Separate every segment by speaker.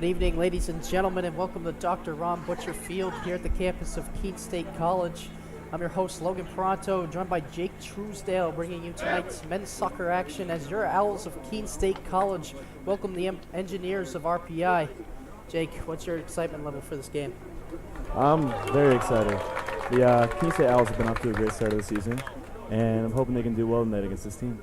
Speaker 1: Good evening, ladies and gentlemen, and welcome to Dr. Ron Butcher Field here at the campus of Keene State College. I'm your host, Logan Pronto, joined by Jake Truesdale, bringing you tonight's men's soccer action as your Owls of Keene State College welcome the engineers of RPI. Jake, what's your excitement level for this game?
Speaker 2: I'm very excited. The Keene State Owls have been off to a great start of the season, and I'm hoping they can do well tonight against this team.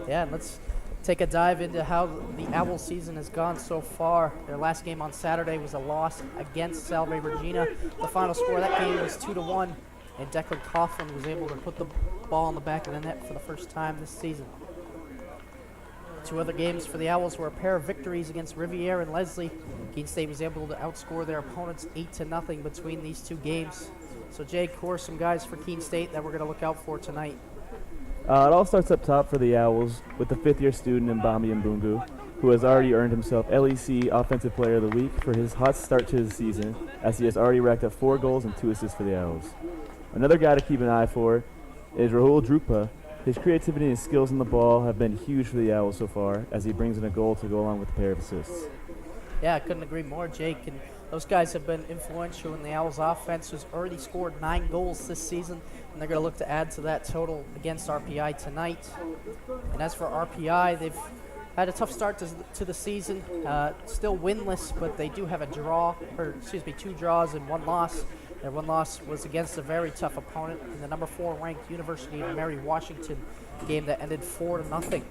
Speaker 1: Yeah, and let's take a dive into how the Owl season has gone so far. Their last game on Saturday was a loss against Salve Regina. The final score of that game was 2-1, and Declan Coughlin was able to put the ball in the back of the net for the first time this season. Two other games for the Owls were a pair of victories against Riviere and Leslie. Keene State was able to outscore their opponents 8-0 between these two games. So Jake, who are some guys for Keene State that we're going to look out for tonight?
Speaker 2: It all starts up top for the Owls with the fifth-year student Mbambi Mbungu, who has already earned himself LEC Offensive Player of the Week for his hot start to the season, as he has already racked up 4 goals and 2 assists for the Owls. Another guy to keep an eye for is Rahul Drupa. His creativity and skills on the ball have been huge for the Owls so far, as he brings in a goal to go along with a pair of assists.
Speaker 1: Yeah, I couldn't agree more, Jake. And those guys have been influential in the Owls' offense, who's already scored 9 goals this season, and they're going to look to add to that total against RPI tonight. And as for RPI, they've had a tough start to the season, still winless, but they do have 2 draws and 1 loss. Their 1 loss was against a very tough opponent in the number 4 ranked University of Mary Washington game that ended 4-0.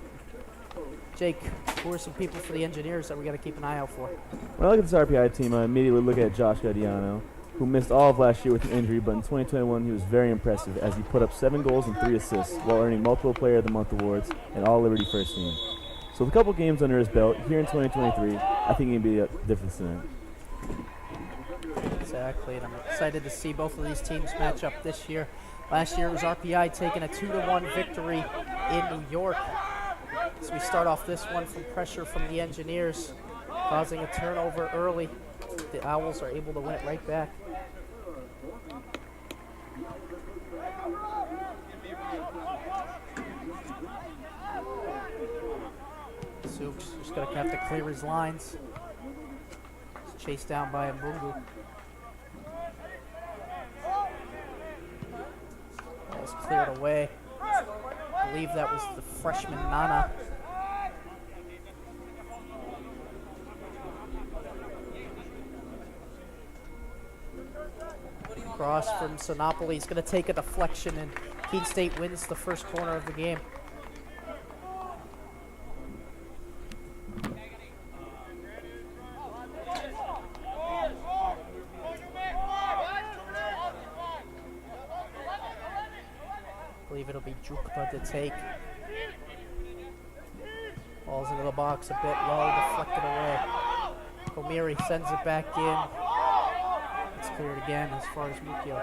Speaker 1: Jake, who are some people for the engineers that we got to keep an eye out for?
Speaker 2: When I look at this RPI team, I immediately look at Josh Gaudiano, who missed all of last year with an injury, but in 2021 he was very impressive as he put up 7 goals and 3 assists while earning multiple Player of the Month awards and All Liberty First Team. So with a couple games under his belt here in 2023, I think he can be a difference tonight.
Speaker 1: Exactly, and I'm excited to see both of these teams match up this year. Last year was RPI taking a 2-1 victory in New York. So we start off this one from pressure from the engineers, causing a turnover early. The Owls are able to win it right back. Soups just going to have to clear his lines. He's chased down by Mbungu. Ball's cleared away. I believe that was the freshman Nana. Cross from Sinopoli. He's going to take a deflection, and Keene State wins the first corner of the game. I believe it'll be Jukba to take. Ball's into the box a bit low, deflected away. Komiri sends it back in. It's cleared again as far as Mukio.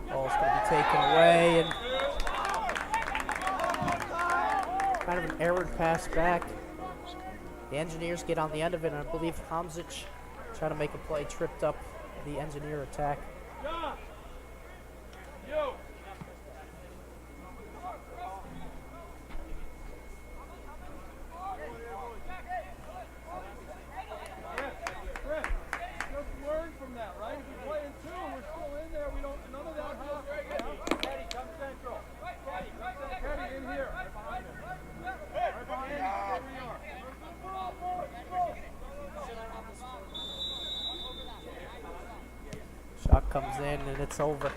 Speaker 1: Ball's going to be taken away, and kind of an errant pass back. The engineers get on the end of it, and I believe Hamzic, trying to make a play, tripped up the engineer attack. Shot comes in, and it's over.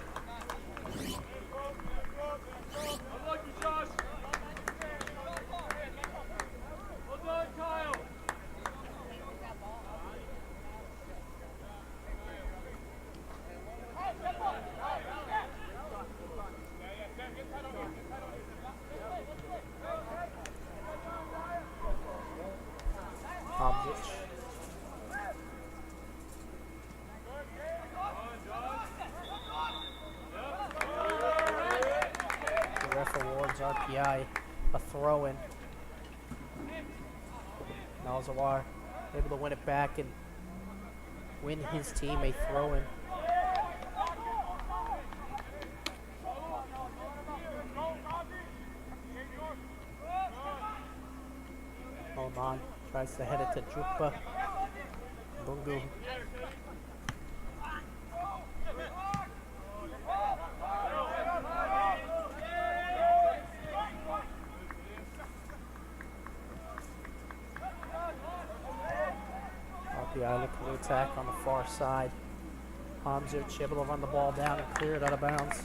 Speaker 1: Hamzic. The ref awards RPI a throw-in. Nalzawar able to win it back and win his team a throw-in. Alaman tries to head it to Jukba. Bungu. RPI looking to attack on the far side. Hamzic able to run the ball down and clear it out of bounds.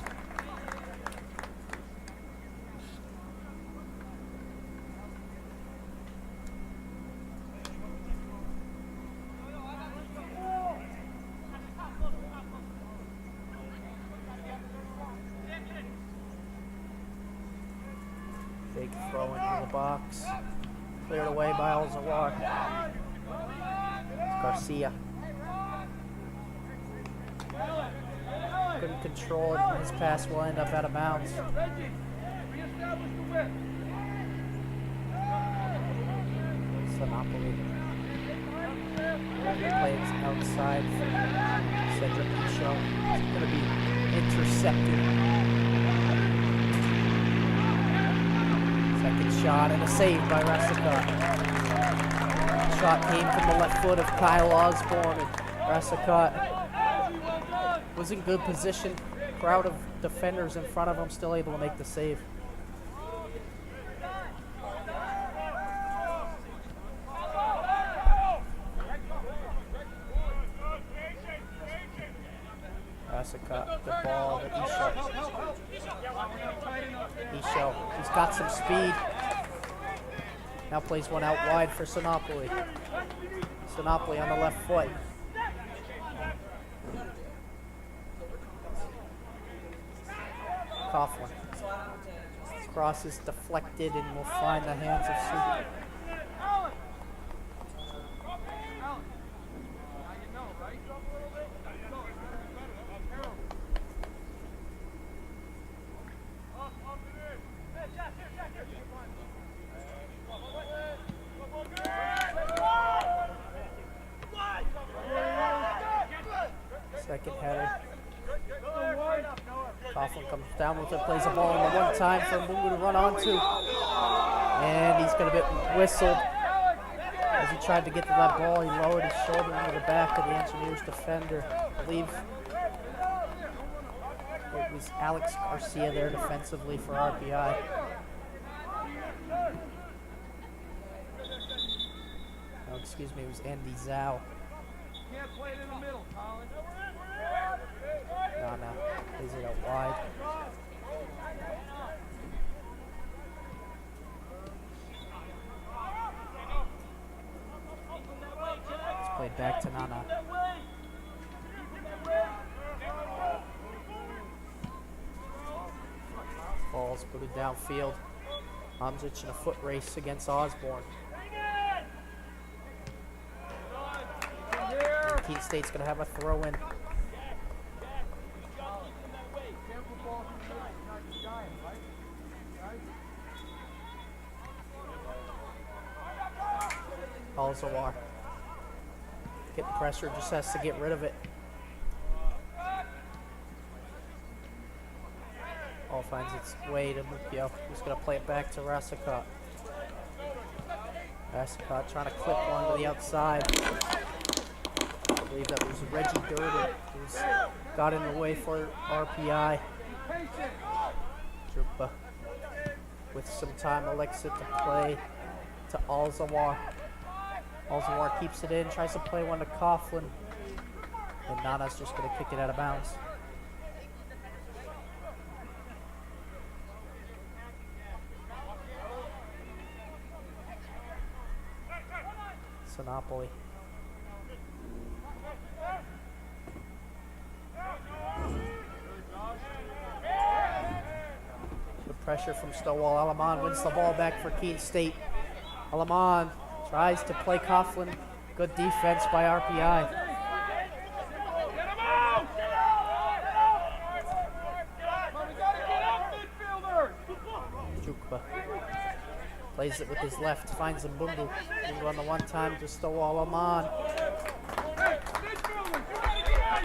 Speaker 1: Big throw into the box. Cleared away by Al-Zawar. Garcia. Couldn't control it. His pass will end up out of bounds. Sinopoli. Plays outside for Cedric Michaud. It's going to be intercepted. Second shot and a save by Rassicot. Shot came from the left foot of Kyle Osborne, and Rassicot was in good position. Crowd of defenders in front of him still able to make the save. Rassicot, the ball to Ishel. Ishel, he's got some speed. Now plays one out wide for Sinopoli. Sinopoli on the left foot. Coughlin. Cross is deflected and will find the hands of Sugar. Second header. Coughlin comes down with it, plays the ball in the one time for Mungu to run onto. And he's going to get whistled. As he tried to get to that ball, he lowered his shoulder into the back of the Engineers defender. I believe it was Alex Garcia there defensively for RPI. Oh, excuse me, it was Andy Zhao.
Speaker 3: Can't play it in the middle, Colin.
Speaker 1: No, plays it out wide. It's played back to Nana. Ball's booted downfield. Hamzic in a foot race against Osborne. And Keene State's going to have a throw-in. Al-Zawar. Getting pressure, just has to get rid of it. Ball finds its way to Mukio, who's going to play it back to Rassicot. Rassicot trying to clip one to the outside. I believe that was Reggie Durden, who's got in the way for RPI. Drupa with some time elects it to play to Al-Zawar. Al-Zawar keeps it in, tries to play one to Coughlin, and Nana's just going to kick it out of bounds. Sinopoli. Good pressure from Stowall. Alaman wins the ball back for Keene State. Alaman tries to play Coughlin. Good defense by RPI. Jukba. Plays it with his left, finds Mbungu. Mbungu on the one time, just throw all him on.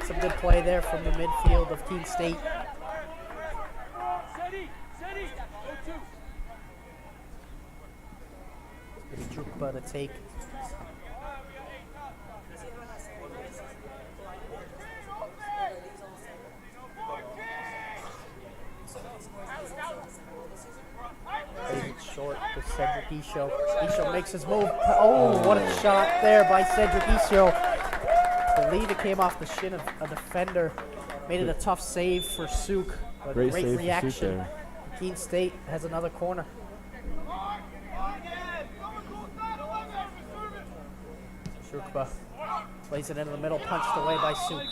Speaker 1: Some good play there from the midfield of Keene State. It's Drukba to take. Plays it short to Cedric Isho. Isho makes his move. Oh, what a shot there by Cedric Isho. I believe it came off the shin of a defender. Made it a tough save for Souk. But
Speaker 2: Great
Speaker 1: great
Speaker 2: save for
Speaker 1: reaction.
Speaker 2: Souk there.
Speaker 1: Keene State has another corner. Drukba plays it into the middle, punched away by Souk.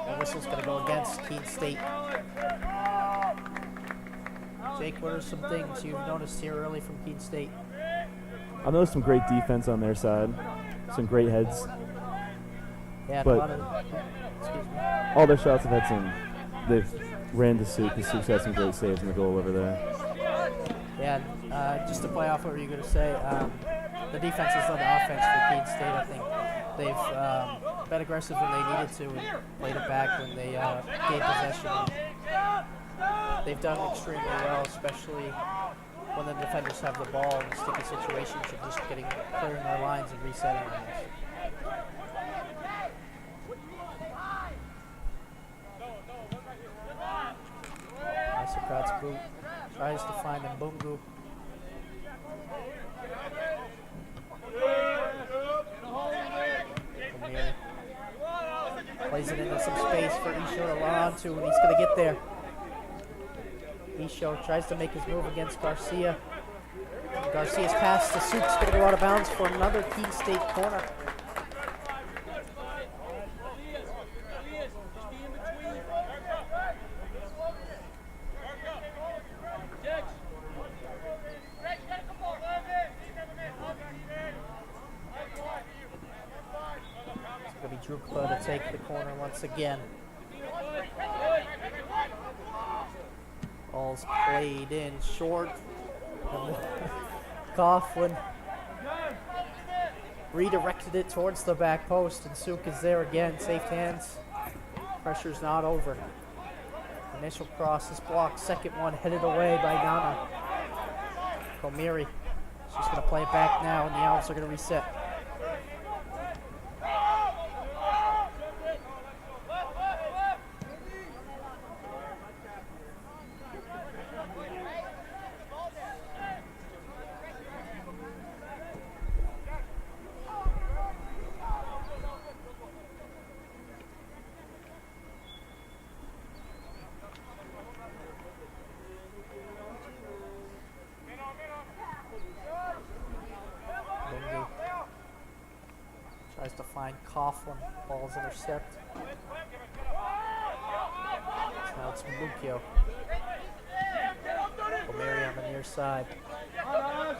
Speaker 1: The whistle's going to go against Keene State. Jake, what are some things you've noticed here early from Keene State?
Speaker 2: I noticed some great defense on their side, some great heads.
Speaker 1: Yeah,
Speaker 2: But-
Speaker 1: a lot of, excuse me.
Speaker 2: All their shots have had some. They've ran to Souk. The Souk's had some great saves in the goal over there.
Speaker 1: Yeah, just to play off what you were going to say, the defense has done the offense for Keene State. I think they've been aggressive when they needed to and played it back when they gained possession. They've done extremely well, especially when the defenders have the ball in sticky situations and just clearing their lines and resetting them. Isokrat's boot tries to find Mbungu. Amir plays it into some space for Isho to run onto, and he's going to get there. Isho tries to make his move against Garcia. Garcia's pass to Souk's going to go out of bounds for another Keene State corner. It's going to be Drukba to take the corner once again. Ball's played in short. Coughlin redirected it towards the back post, and Souk is there again. Safe hands. Pressure's not over. Initial cross is blocked. Second one headed away by Nana. Komiri. She's going to play it back now, and the Owls are going to reset. Tries to find Coughlin. Ball's intercept. Now it's Mbukio. Komiri on the near side. We're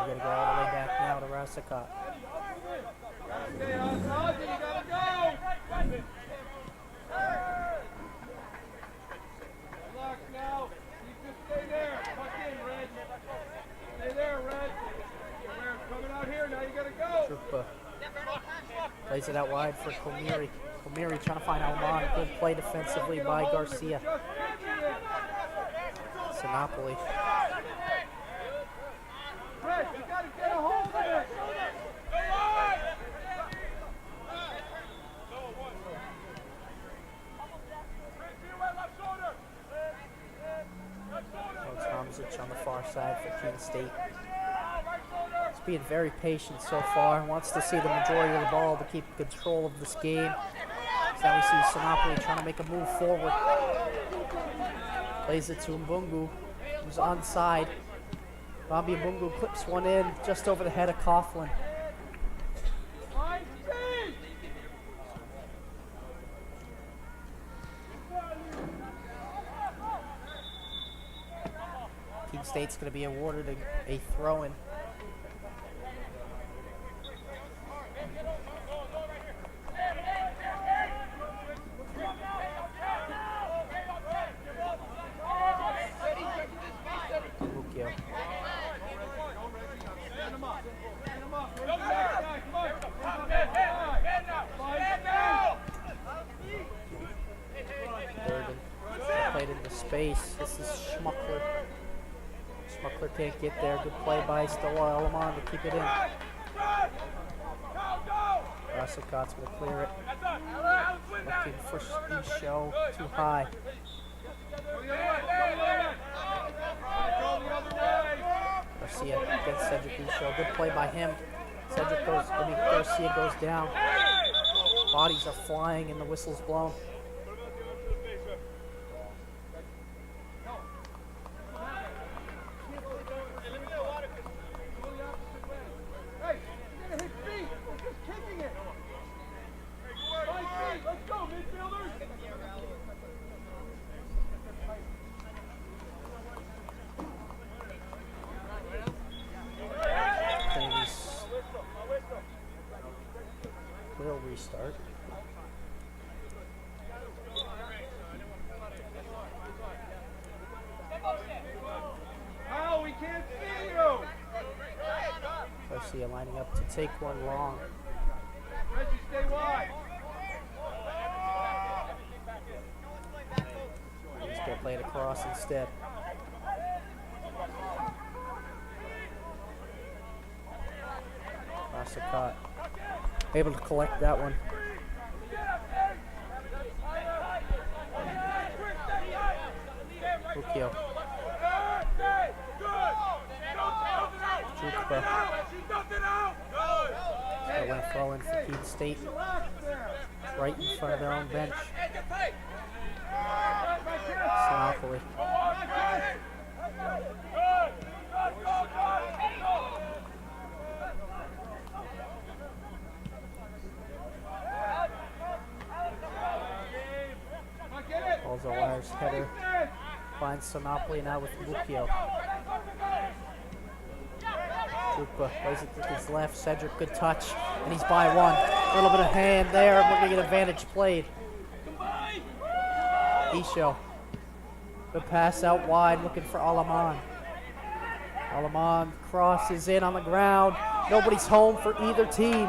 Speaker 1: going to go all the way back now to Rasicot. Drukba plays it out wide for Komiri. Komiri trying to find Alman. Good play defensively by Garcia. Sinopoli. Tomzic on the far side for Keene State. He's being very patient so far. Wants to see the majority of the ball to keep control of this game. So now we see Sinopoli trying to make a move forward. Plays it to Mbungu, who's onside. Bambi Mbungu clips one in just over the head of Coughlin. Keene State's going to be awarded a throw-in. Durden played into space. This is Schmuckler. Schmuckler can't get there. Good play by Stella Alamon to keep it in. Rassicot's going to clear it. Looking for Show too high. Garcia against Cedric Show. Good play by him. Garcia goes down. Bodies are flying and the whistle's blown. Will restart.
Speaker 3: Oh, we can't see you.
Speaker 1: Garcia lining up to take one long.
Speaker 3: Reggie, stay wide.
Speaker 1: He's going to play it across instead. Rassicot able to collect that one. Ukio. Jukba. They went throw in for Keene State. Right in front of their own bench. Sinopoli. Also wires header. Finds Sinopoli now with Ukio. Jukba plays it to his left. Cedric, good touch. And he's by one. A little bit of hand there. We're going to get advantage played. Isho. Good pass out wide, looking for Alamon. Alamon crosses in on the ground. Nobody's home for either team.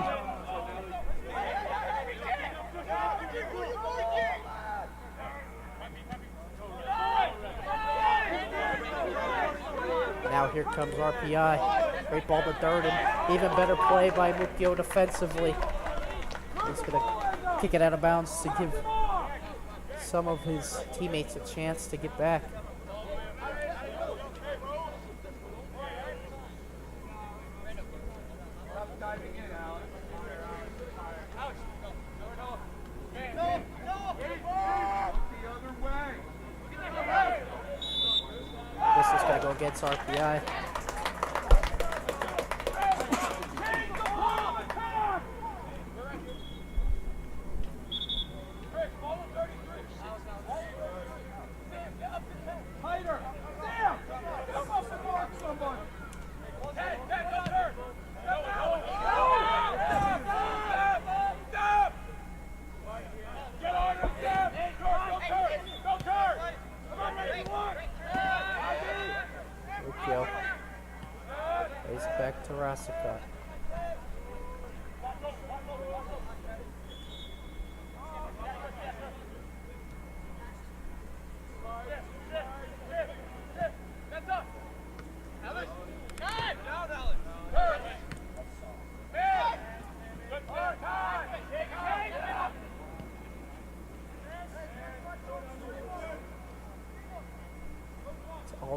Speaker 1: Now here comes RPI. Great ball to Durden. Even better play by Mukio defensively. He's going to kick it out of bounds to give some of his teammates a chance to get back. This is going to go against RPI. Plays it back to Rassicot.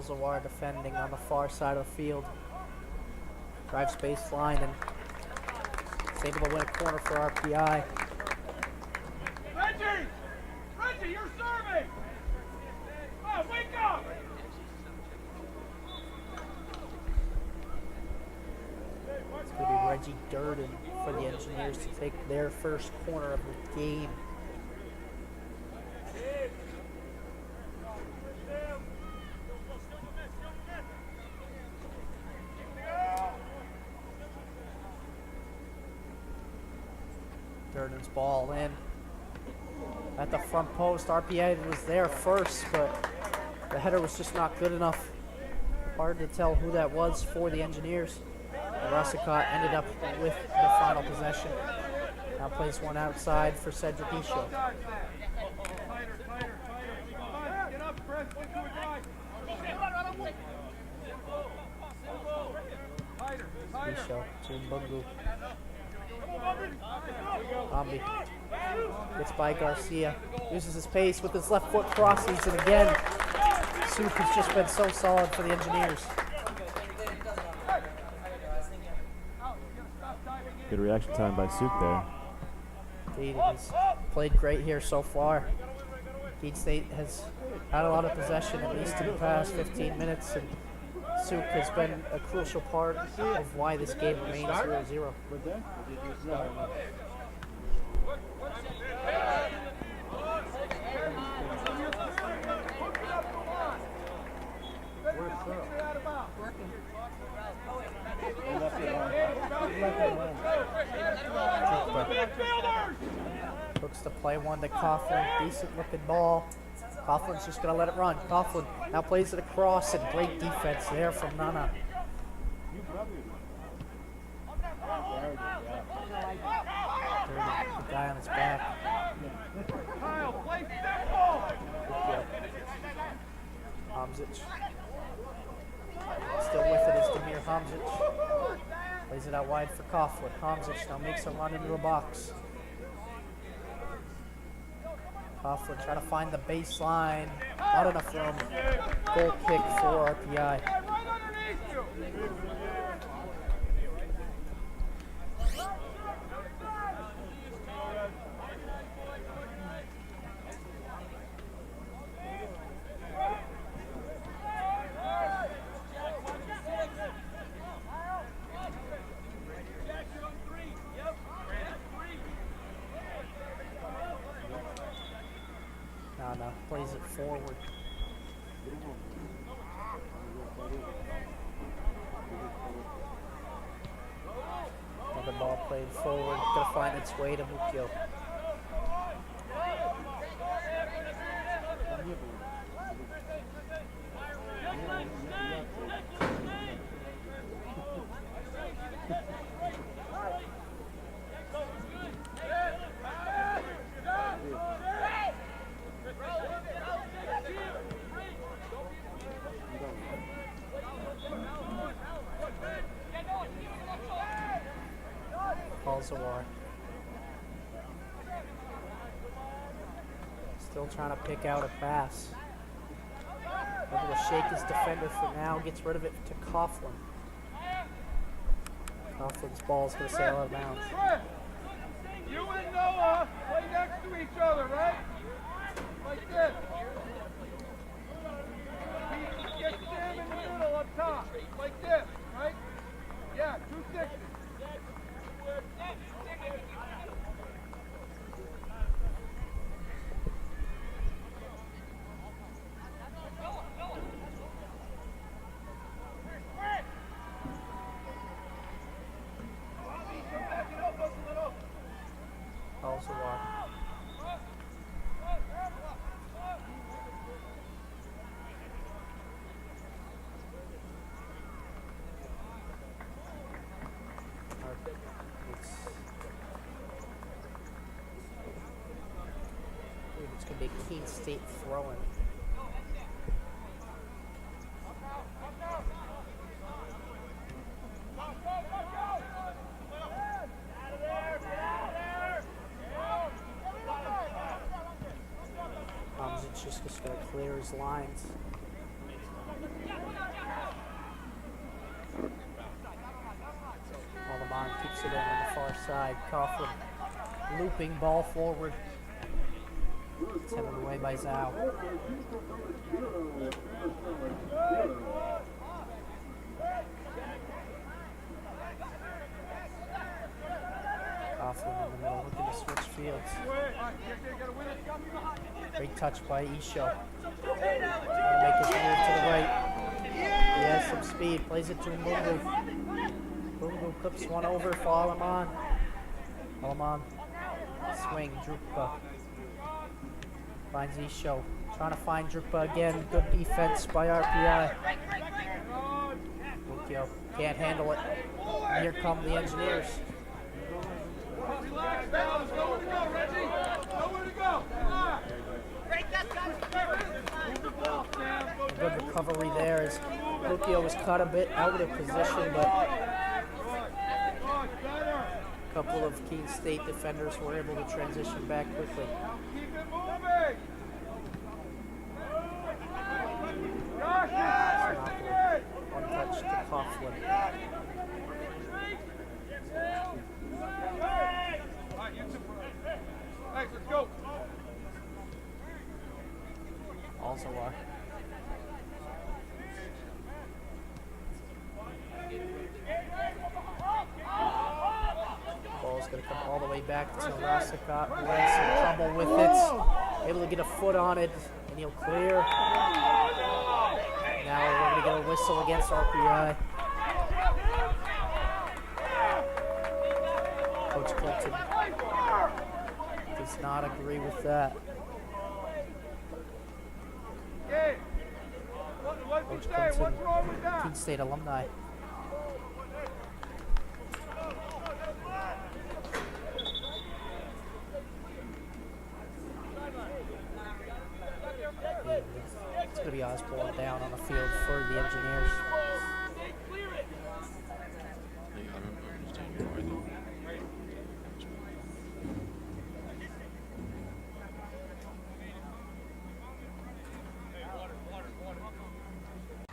Speaker 1: Alzawar defending on the far side of the field. Drives baseline and is able to win a corner for RPI.
Speaker 3: Reggie! Reggie, you're serving! Oh, wake up!
Speaker 1: It's going to be Reggie Durden for the Engineers to take their first corner of the game. Durden's ball in at the front post. RPI was there first, but the header was just not good enough. Hard to tell who that was for the Engineers. Russicott ended up with the final possession. Now plays one outside for Cedric Isho. Isho to Mbungu. Ambi gets by Garcia. Uses his pace with his left foot crosses, and again, Souk has just been so solid for the Engineers.
Speaker 2: Good reaction time by Souk there.
Speaker 1: Indeed, he's played great here so far. Keene State has had a lot of possession, at least in the past 15 minutes, and Souk has been a crucial part of why this game remains 0-0. Looks to play one to Coughlin. Decent looking ball. Coughlin's just going to let it run. Coughlin now plays it across, and great defense there from Nana. The guy on his back. Hamzic. Still with it is Demir Hamzic. Plays it out wide for Coughlin. Hamzic now makes a run into the box. Coughlin trying to find the baseline. Not enough room. Goal kick for RPI. No, plays it forward. Another ball played forward. Gonna find its way to Mukio. Balzawar. Still trying to pick out a pass. Able to shake his defender for now. Gets rid of it to Coughlin. Coughlin's ball is going to sail out of bounds.
Speaker 3: You and Noah play next to each other, right? Like this. Get Sam in the middle up top. Like this, right? Yeah, 260.
Speaker 1: Balzawar. It's going to be Keene State throwing. Just going to clear his lines. Alaman keeps it in on the far side. Coughlin looping ball forward. It's headed away by Zhao. Coughlin in the middle, looking to switch fields. Great touch by Isho. Trying to make his move to the right. He has some speed. Plays it to Mbungu. Mbungu clips one over for Alaman. Alaman. Swing. Drukpa. Finds Isho. Trying to find Drukpa again. Good defense by RPI. Mukio can't handle it. And here come the Engineers.
Speaker 3: Relax, fellas. Nowhere to go, Reggie. Nowhere to go. Come on. Move the ball, Sam. Go
Speaker 1: Good recovery there as Lucchio was cut a bit out of position, but
Speaker 3: better.
Speaker 1: a couple of Keene State defenders were able to transition back quickly.
Speaker 3: Keep it moving. Josh, sing it.
Speaker 1: One touch to Coughlin.
Speaker 3: All right, you two. Hey, let's go.
Speaker 1: Alzawar. Ball's going to come all the way back to Rassicott, who has some trouble with it. Able to get a foot on it, and he'll clear. Now we're going to get a whistle against RPI. Coach Clinton does not agree with that.
Speaker 3: Hey, what'd you
Speaker 1: Coach
Speaker 3: say?
Speaker 1: Clinton,
Speaker 3: What's wrong with that?
Speaker 1: Keene State alumni. It's going to be Osborne down on the field for the Engineers.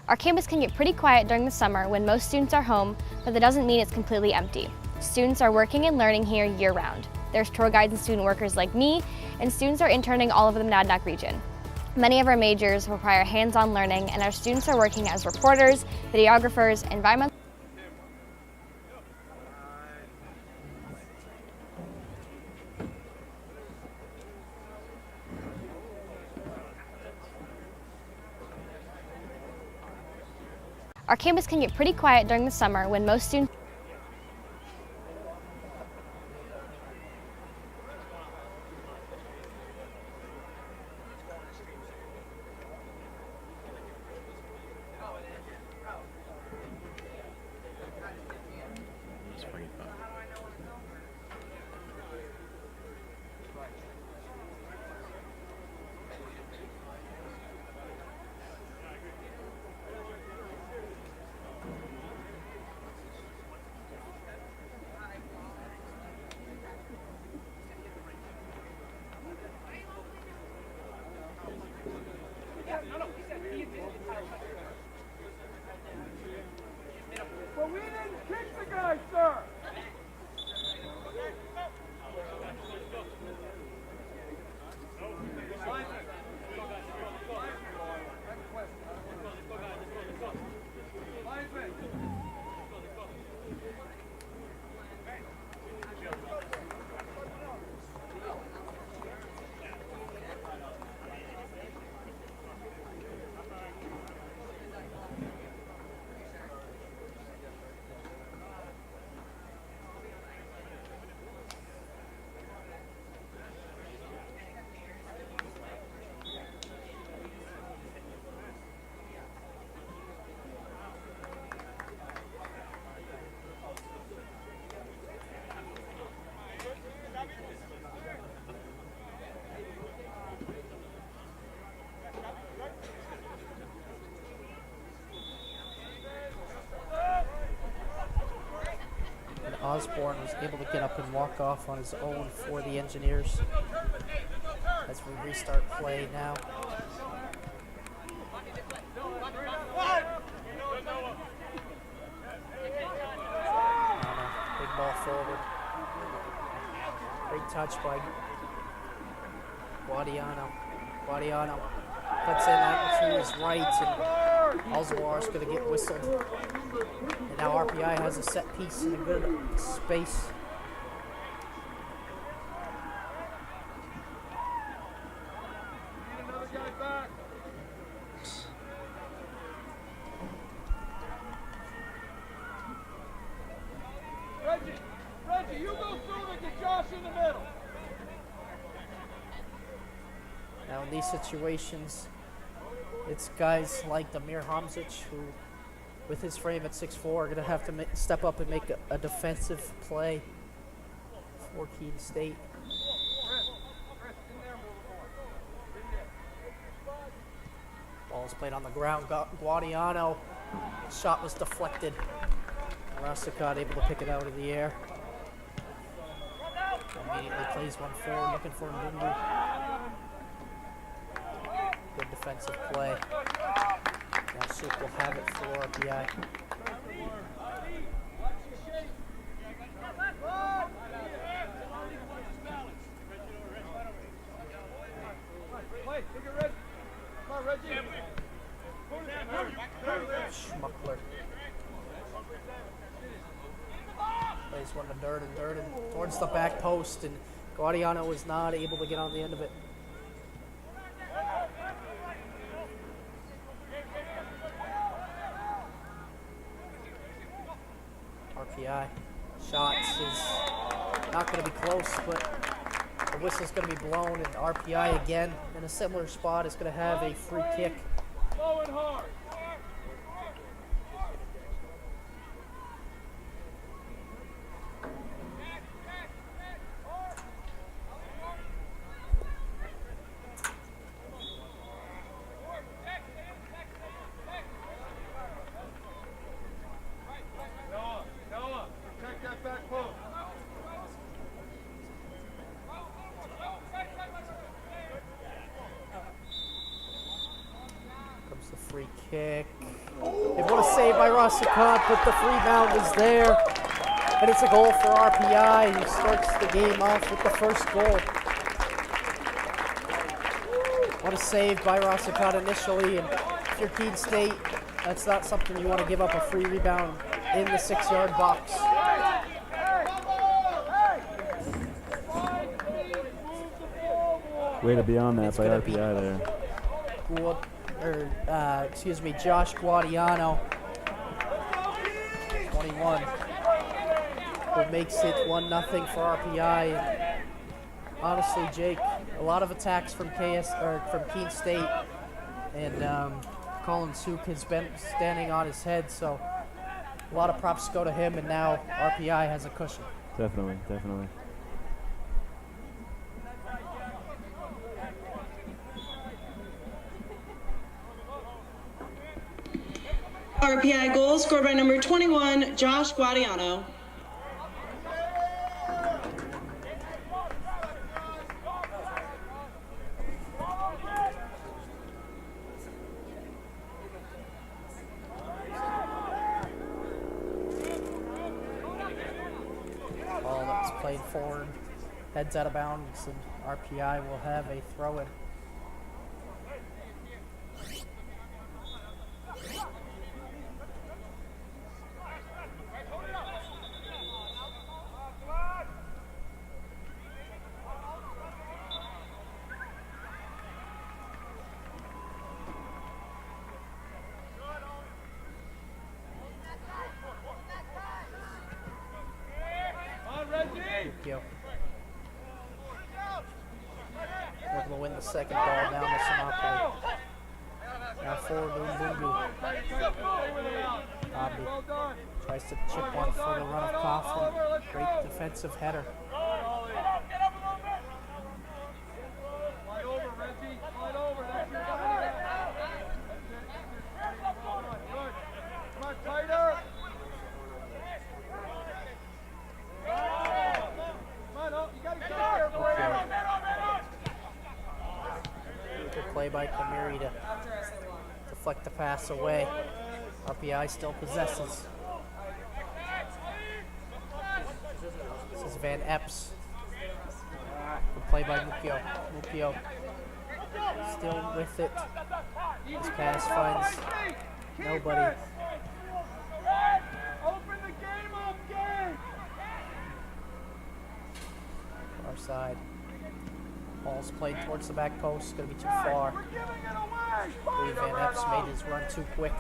Speaker 4: Our campus can get pretty quiet during the summer when most students are home, but that doesn't mean it's completely empty. Students are working and learning here year-round. There's tour guides and student workers like me, and students are interning all over the Monadnock region. Many of our majors require hands-on learning, and our students are working as reporters, videographers, environmental Our campus can get pretty quiet during the summer when most students
Speaker 3: But we didn't kick the guy, sir.
Speaker 1: Osborne was able to get up and walk off on his own for the Engineers as we restart play now. Big ball forward. Great touch by Guadiano. Guadiano puts in that to his right, and Alzawar's going to get whistled. And now RPI has a set piece in a good space.
Speaker 3: Need another guy back. Reggie, you go through and get Josh in the middle.
Speaker 1: Now in these situations, it's guys like Damir Hamzic who with his frame at 6'4", going to have to step up and make a defensive play for Keene State. Ball's played on the ground. Guadiano. Shot was deflected. Rossicott able to pick it out of the air. Immediately plays one forward, looking for Mbungu. Good defensive play. Now Suk will have it for RPI. Schmuckler. Plays one to Durden towards the back post, and Guadiano was not able to get on the end of it. RPI shots is not going to be close, but the whistle's going to be blown, and RPI again in a similar spot is going to have a free kick.
Speaker 3: Low and hard.
Speaker 1: Free kick. They want to save by Rossicott, but the rebound is there. And it's a goal for RPI, who starts the game off with the first goal. What a save by Rossicott initially. And if you're Keene State, that's not something you want to give up a free rebound in the 6-yard box.
Speaker 2: Way to be on that by RPI there.
Speaker 1: Josh Guadiano, 21, who makes it 1-0 for RPI. And honestly, Jake, a lot of attacks from Keene State, and Colin Suk has been standing on his head, so a lot of props go to him, and now RPI has a cushion.
Speaker 2: Definitely, definitely.
Speaker 5: RPI goal scored by number 21, Josh Guadiano.
Speaker 1: Ball that's played forward, heads out of bounds, and RPI will have a throw-in. Looking to win the second ball down to Samapoli. Now forward to Mbungu. Bobby tries to chip one for the run of Coughlin. Great defensive header. Play by Kamiri to deflect the pass away. RPI still possesses. This is Van Epps. Good play by Mukio. Mukio still with it. This pass finds nobody. Our side. Ball's played towards the back post, going to be too far. I believe Van Epps made his run too quick.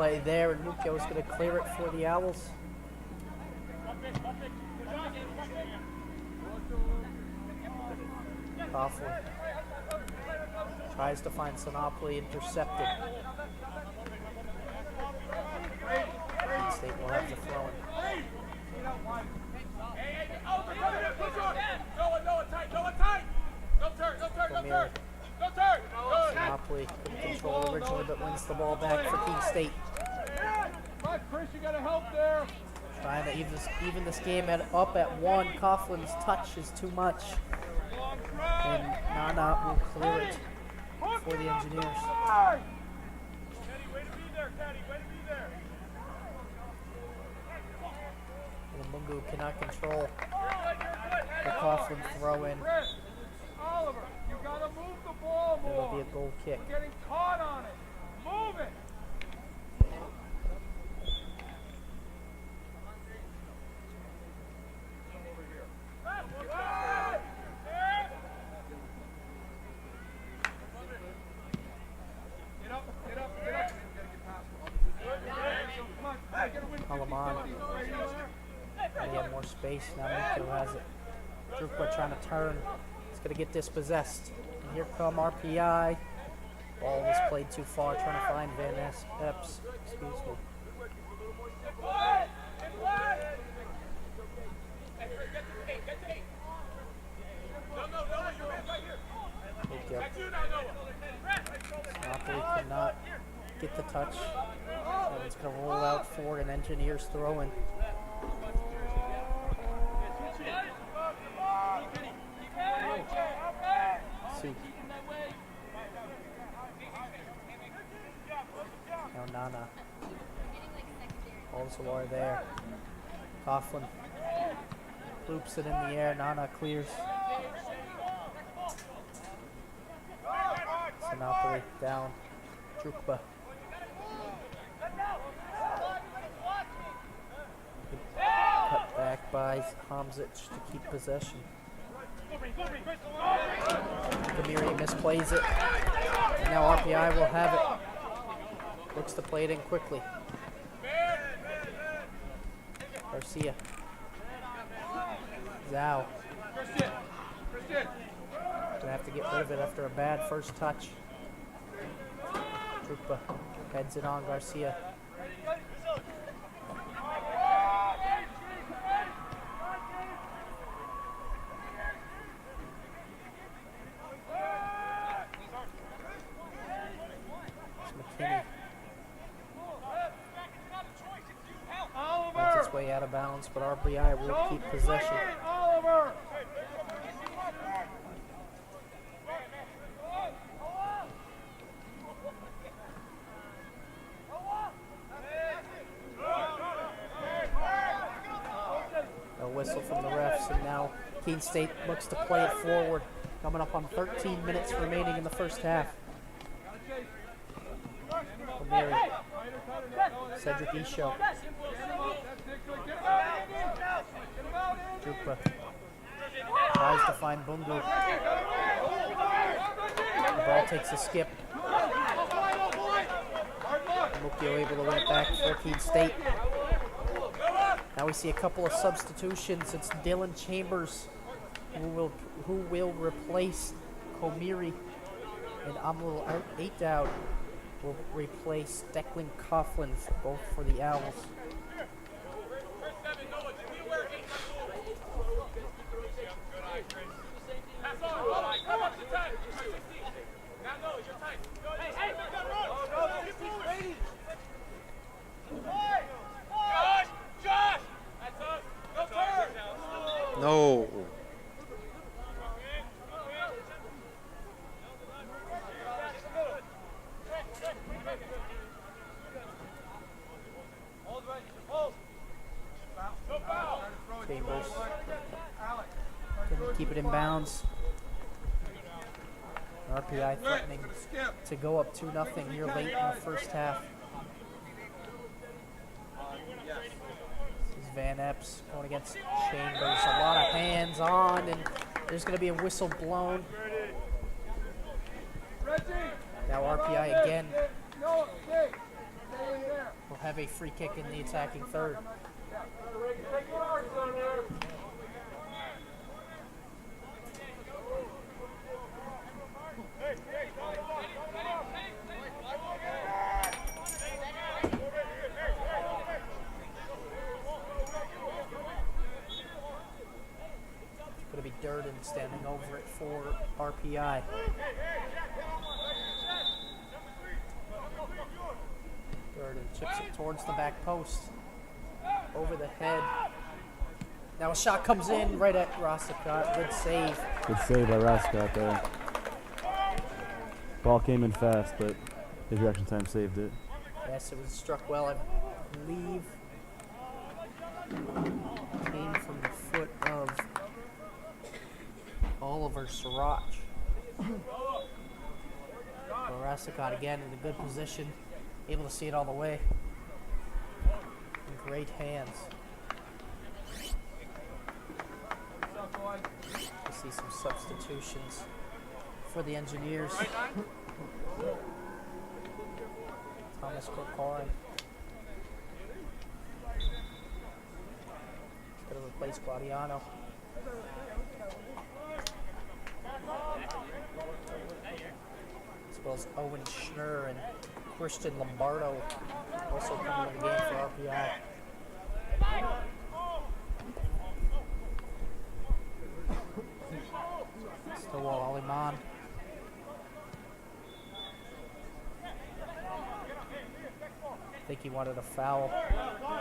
Speaker 1: play there, and Mukio is going to clear it for the Owls. Coughlin tries to find Sinopoli, intercepted. Keene State will have the throw-in. Sinopoli couldn't control originally, but wins the ball back for Keene State.
Speaker 3: Chris, you got to help there.
Speaker 1: Trying to even this game up at 1. Coughlin's touch is too much. And Nana will clear it for the Engineers. And Mungu cannot control the Coughlin throw in.
Speaker 3: Oliver, you got to move the ball more.
Speaker 1: It'll be a goal kick.
Speaker 3: We're getting caught on it. Move it.
Speaker 1: Alaman. He had more space. Now Mukio has it. Drukwa trying to turn. He's going to get dispossessed. And here come RPI. Ball was played too far, trying to find Van Epps. Excuse me. Mukio. Sinopoli cannot get the touch. And it's going to roll out for an Engineers throw-in. Soup. Now Nana. Also are there. Coughlin loops it in the air. Nana clears. Sinopoli down. Drukba. Cut back by Hamzic to keep possession. Kamiri misplays it. And now RPI will have it. Looks to play it in quickly. Garcia. Zhao. Gonna have to get rid of it after a bad first touch. Drukba heads it on Garcia. Finds its way out of bounds, but RPI will keep possession. A whistle from the refs, and now Keene State looks to play it forward. Coming up on 13 minutes remaining in the first half. O'Meary. Cedric Isho. Drukba tries to find Bungu. The ball takes a skip. Mukio able to win it back for Keene State. Now we see a couple of substitutions. It's Dylan Chambers who will replace Komiri, and Amul Eitout will replace Declan Coughlin, both for the Owls.
Speaker 6: No.
Speaker 1: Chambers couldn't keep it in bounds. RPI threatening to go up 2-0 here late in the first half. This is Van Epps going against Chambers. A lot of hands on, and there's going to be a whistle blown. Now RPI again will have a free kick in the attacking third. Going to be Durden standing over it for RPI. Durden chips it towards the back post. Over the head. Now a shot comes in right at Rossicott. Good save.
Speaker 2: Good save by Rossicott there. Ball came in fast, but his reaction time saved it.
Speaker 1: Yes, it was struck well, I believe. Came from the foot of Oliver Srirac. Rossicott again in a good position. Able to see it all the way. In great hands. We see some substitutions for the Engineers. Thomas Corcoran. Going to replace Guadiano. As well as Owen Schnurr and Christian Lombardo also coming in the game for RPI. Stowall Aliman. I think he wanted a foul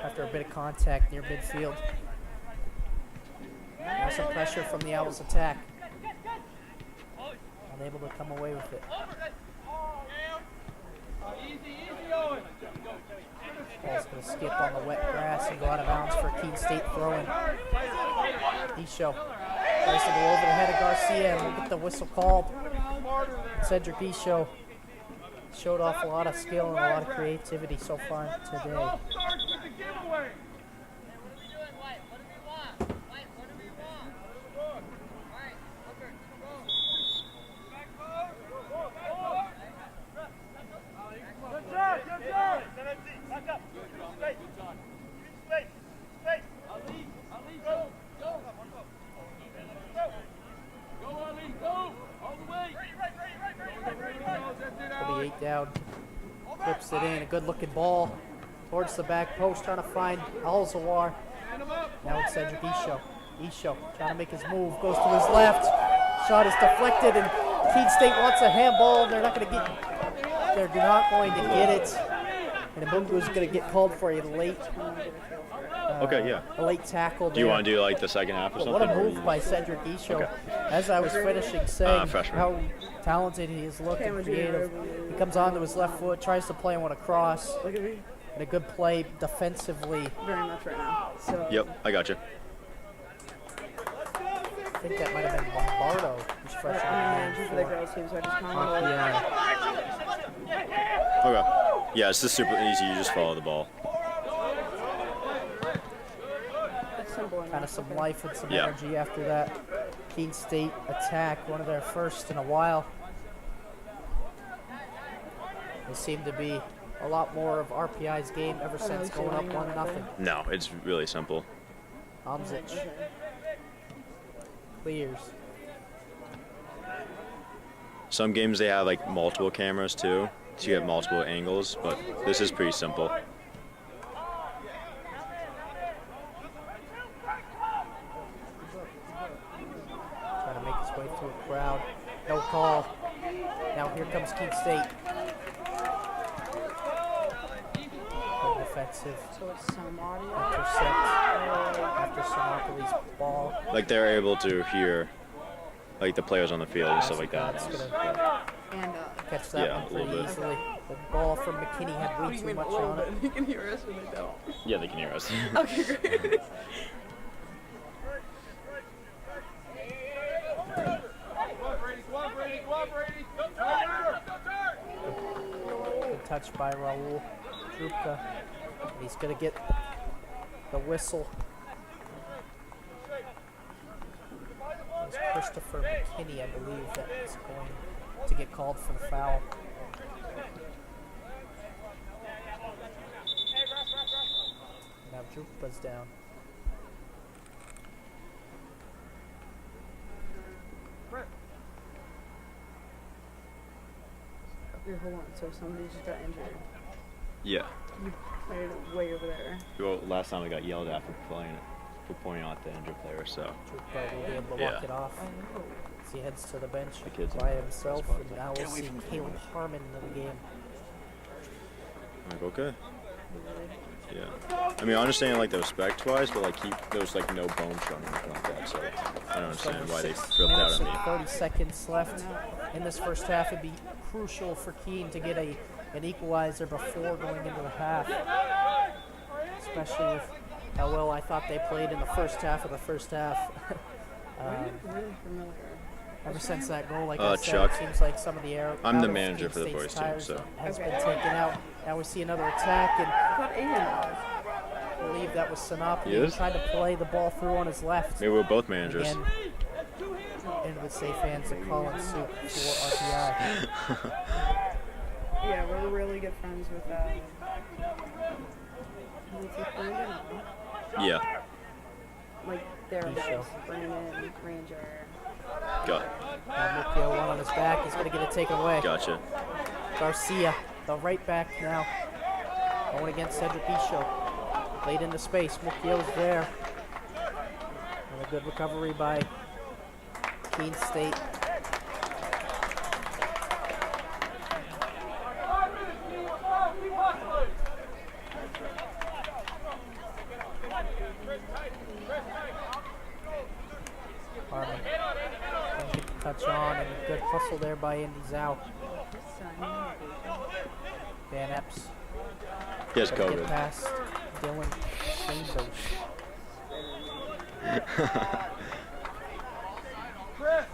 Speaker 1: after a bit of contact near midfield. Now some pressure from the Owls attack. Unable to come away with it. Ball's going to skip on the wet grass and go out of bounds for Keene State throw-in. Isho tries to go over the head of Garcia and we'll get the whistle called. Cedric Isho showed off a lot of skill and a lot of creativity so far today. Down, flips it in, a good looking ball towards the back post, trying to find Alzawar. Now it's Cedric Isho. Isho trying to make his move, goes to his left, shot is deflected, and Keene State wants a handball. They're not going to get, they're not going to get it, and Mbungu is going to get called for a late, a late tackle.
Speaker 6: Do you want to do like the second half or something?
Speaker 1: What a move by Cedric Isho. Okay. As I was finishing saying how talented he is, looking creative. He comes onto his left foot, tries to play one across. Look at me. And a good play defensively.
Speaker 7: Very much right now. So.
Speaker 6: Yep, I got you.
Speaker 1: I think that might have been Lombardo, who's fresh in
Speaker 7: for the girls team, so I just commented.
Speaker 6: Okay. Yeah, it's just super easy. You just follow the ball.
Speaker 1: Kind of some life and some energy after that Keene State attack, one of their first in a while. They seem to be a lot more of RPI's game ever since going up 1-0.
Speaker 6: No, it's really simple.
Speaker 1: Omzic clears.
Speaker 6: Some games they have like multiple cameras too, so you have multiple angles, but this is pretty simple.
Speaker 1: Crowd, no call. Now here comes Keene State. Good defensive.
Speaker 7: So it's
Speaker 1: intercept after Simopolis' ball.
Speaker 6: Like they're able to hear like the players on the field and stuff like that.
Speaker 7: And
Speaker 1: catch that one pretty easily. The ball from McKinney had way too much on it.
Speaker 7: You can hear us when they don't.
Speaker 6: Yeah, they can hear us.
Speaker 7: Okay, great.
Speaker 1: Good touch by Raul Trupka. He's going to get the whistle. It was Christopher McKinney, I believe, that is going to get called for the foul. Drupa's down.
Speaker 7: Here, hold on. So somebody just got injured.
Speaker 6: Yeah.
Speaker 7: You played way over there.
Speaker 6: Well, last time I got yelled at for pointing out the injured player, so.
Speaker 1: Drupa will be able to
Speaker 6: Yeah.
Speaker 1: walk it off.
Speaker 7: I know.
Speaker 1: As he heads to the bench
Speaker 6: The kid's
Speaker 1: by
Speaker 6: in
Speaker 1: himself.
Speaker 6: spot.
Speaker 1: And now we'll see Caleb Harmon in the game.
Speaker 6: I'm like, okay. Yeah. I mean, I understand like the respect-wise, but like there was like no bone showing or anything like that, so I don't understand why they
Speaker 1: 6
Speaker 6: flipped out
Speaker 1: minutes
Speaker 6: on me.
Speaker 1: and 30 seconds left in this first half. It'd be crucial for Keene to get an equalizer before going into the half, especially with how well I thought they played in the first half of the first half.
Speaker 7: Really familiar.
Speaker 1: Ever since that goal, like I said,
Speaker 6: Chuck.
Speaker 1: it seems like some of the air.
Speaker 6: I'm the
Speaker 1: out of
Speaker 6: manager
Speaker 1: Keene
Speaker 6: for the
Speaker 1: State's
Speaker 6: boys team,
Speaker 1: tires
Speaker 6: so.
Speaker 1: has
Speaker 7: Okay.
Speaker 1: been taken out. Now we see another attack, and
Speaker 7: I thought Aiden was.
Speaker 1: I believe that was Sinop.
Speaker 6: He is?
Speaker 1: Tried to play the ball through on his left.
Speaker 6: Maybe we're both managers.
Speaker 1: Again, into the safe hands of Colin Soup for RPI.
Speaker 7: Yeah, we're really good friends with Brandon.
Speaker 6: Yeah.
Speaker 7: Like they're
Speaker 1: Show.
Speaker 7: guys. Brandon, Ranger.
Speaker 6: Got.
Speaker 1: Mukio one on his back. He's going to get it taken away.
Speaker 6: Gotcha.
Speaker 1: Garcia, the right back now, going against Cedric Isho. Played into space. Mukio's there. And a good recovery by Keene State. Harmon didn't get the touch on, and a good hustle there by Indy Zhao. Van Epps.
Speaker 6: He has
Speaker 1: Gonna get
Speaker 6: COVID.
Speaker 1: past Dylan Chambers.
Speaker 3: Chris.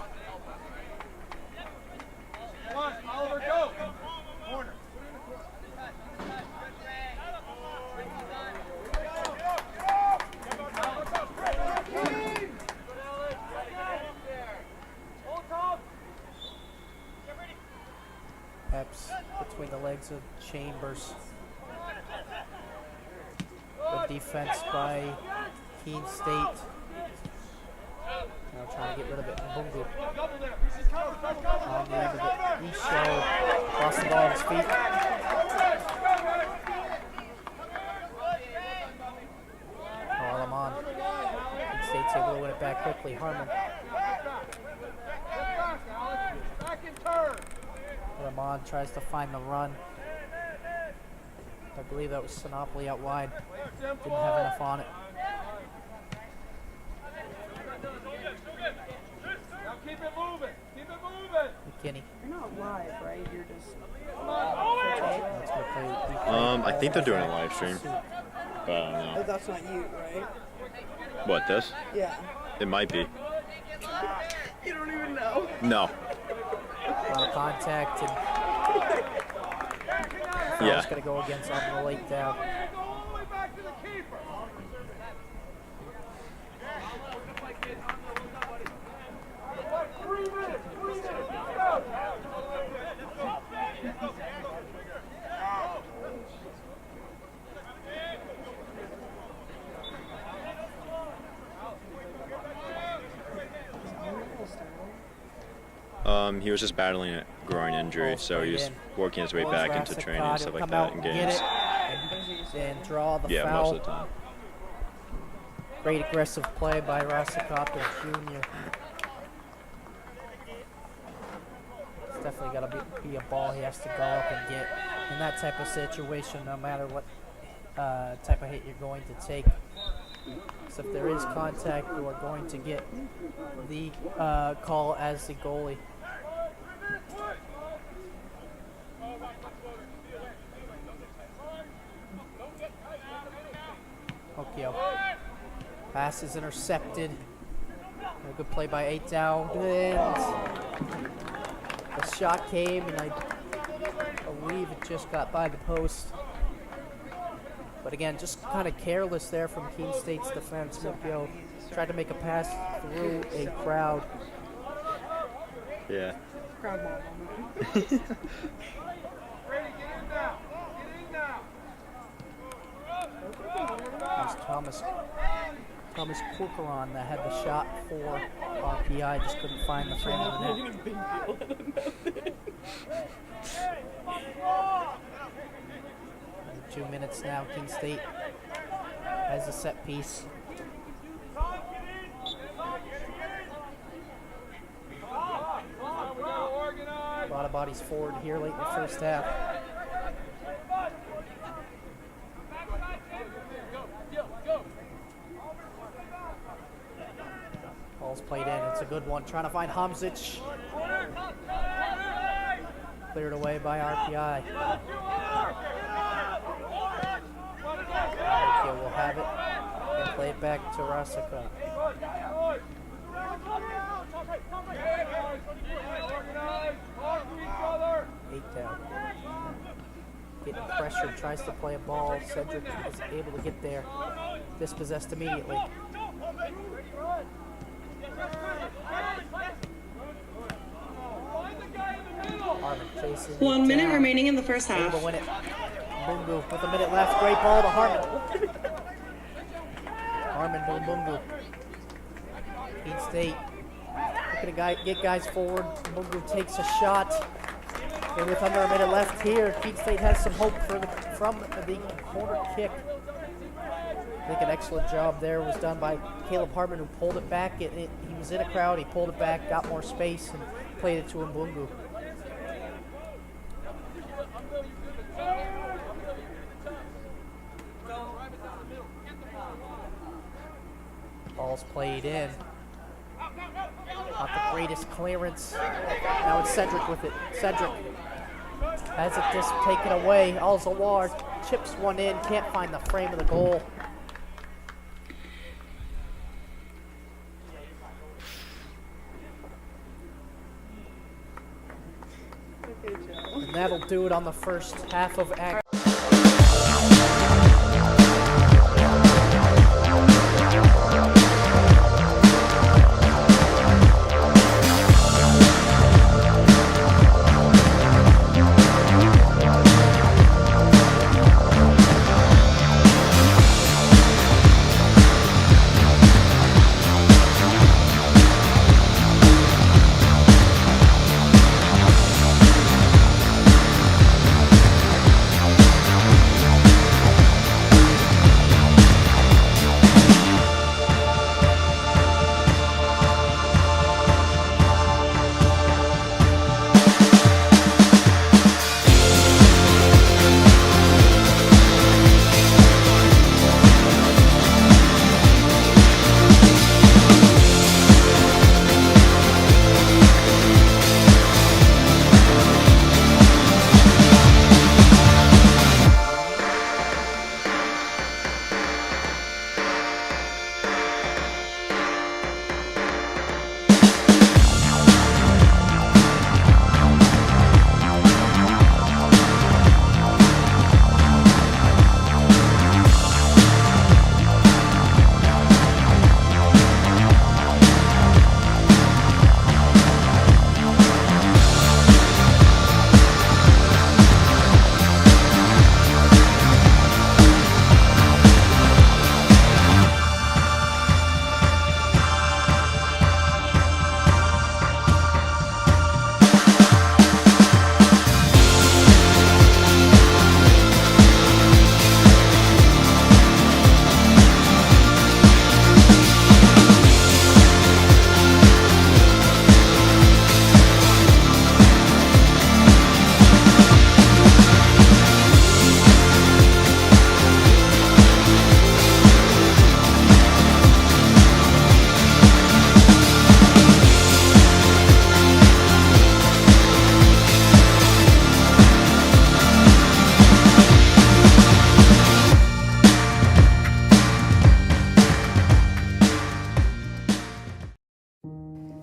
Speaker 3: Come on, Oliver, go. Corner.
Speaker 1: Epps between the legs of Chambers. Good defense by Keene State. Now trying to get rid of it. Mbungu on the end of it. Isho lost the ball on his feet. Lamont. Keene State's able to win it back quickly. Harmon.
Speaker 3: Back in turn.
Speaker 1: Lamont tries to find the run. I believe that was Sinopoli out wide. Didn't have enough on it.
Speaker 3: Now keep it moving. Keep it moving.
Speaker 1: McKinney.
Speaker 7: You're not live, right? You're just.
Speaker 1: That's what they
Speaker 6: I think they're doing a live stream, but I don't know.
Speaker 7: That's not you, right?
Speaker 6: What, this?
Speaker 7: Yeah.
Speaker 6: It might be.
Speaker 7: You don't even know.
Speaker 6: No.
Speaker 1: A lot of contact, and
Speaker 6: Yeah.
Speaker 1: it's going to go against on the late down.
Speaker 3: Go all the way back to the keeper.
Speaker 6: He was just battling a groin injury, so he was working his way back into training and stuff like that in games.
Speaker 1: And draw the
Speaker 6: Yeah,
Speaker 1: foul.
Speaker 6: most of the time.
Speaker 1: Great aggressive play by Rasakopoulos Jr. It's definitely got to be a ball he has to go up and get in that type of situation, no matter what type of hit you're going to take. So if there is contact, you are going to get the call as the goalie. Okio. Pass is intercepted. A good play by 8 down. And the shot came, and I believe it just got by the post. But again, just kind of careless there from Keene State's defense. Okio tried to make a pass through a crowd.
Speaker 6: Yeah.
Speaker 7: Crowd ball moment.
Speaker 3: Brady, get in now. Get in now.
Speaker 1: was Thomas Corcoran that had the shot for RPI, just couldn't find the frame of the net. 2 minutes now, Keene State has a set piece. A lot of bodies forward here late in the first half. Ball's played in. It's a good one. Trying to find Hamzic. Cleared away by RPI. RPI will have it and play it back to Rasika. 8 down. Getting pressured, tries to play a ball. Cedric is able to get there. Dispossessed immediately. Harmon chasing.
Speaker 5: 1 minute remaining in the first half.
Speaker 1: Able to win it. Bungu with a minute left. Great ball to Harmon. Harmon Bungu. Keene State looking to get guys forward. Bungu takes a shot. And with under a minute left here, Keene State has some hope from the corner kick. I think an excellent job there was done by Caleb Harmon, who pulled it back. He was in a crowd, he pulled it back, got more space, and played it to Mbungu. Ball's played in. Not the greatest clearance. Now it's Cedric with it. Cedric has it just taken away. Al-Zawar chips one in, can't find the frame of the goal. And that'll do it on the first half of act.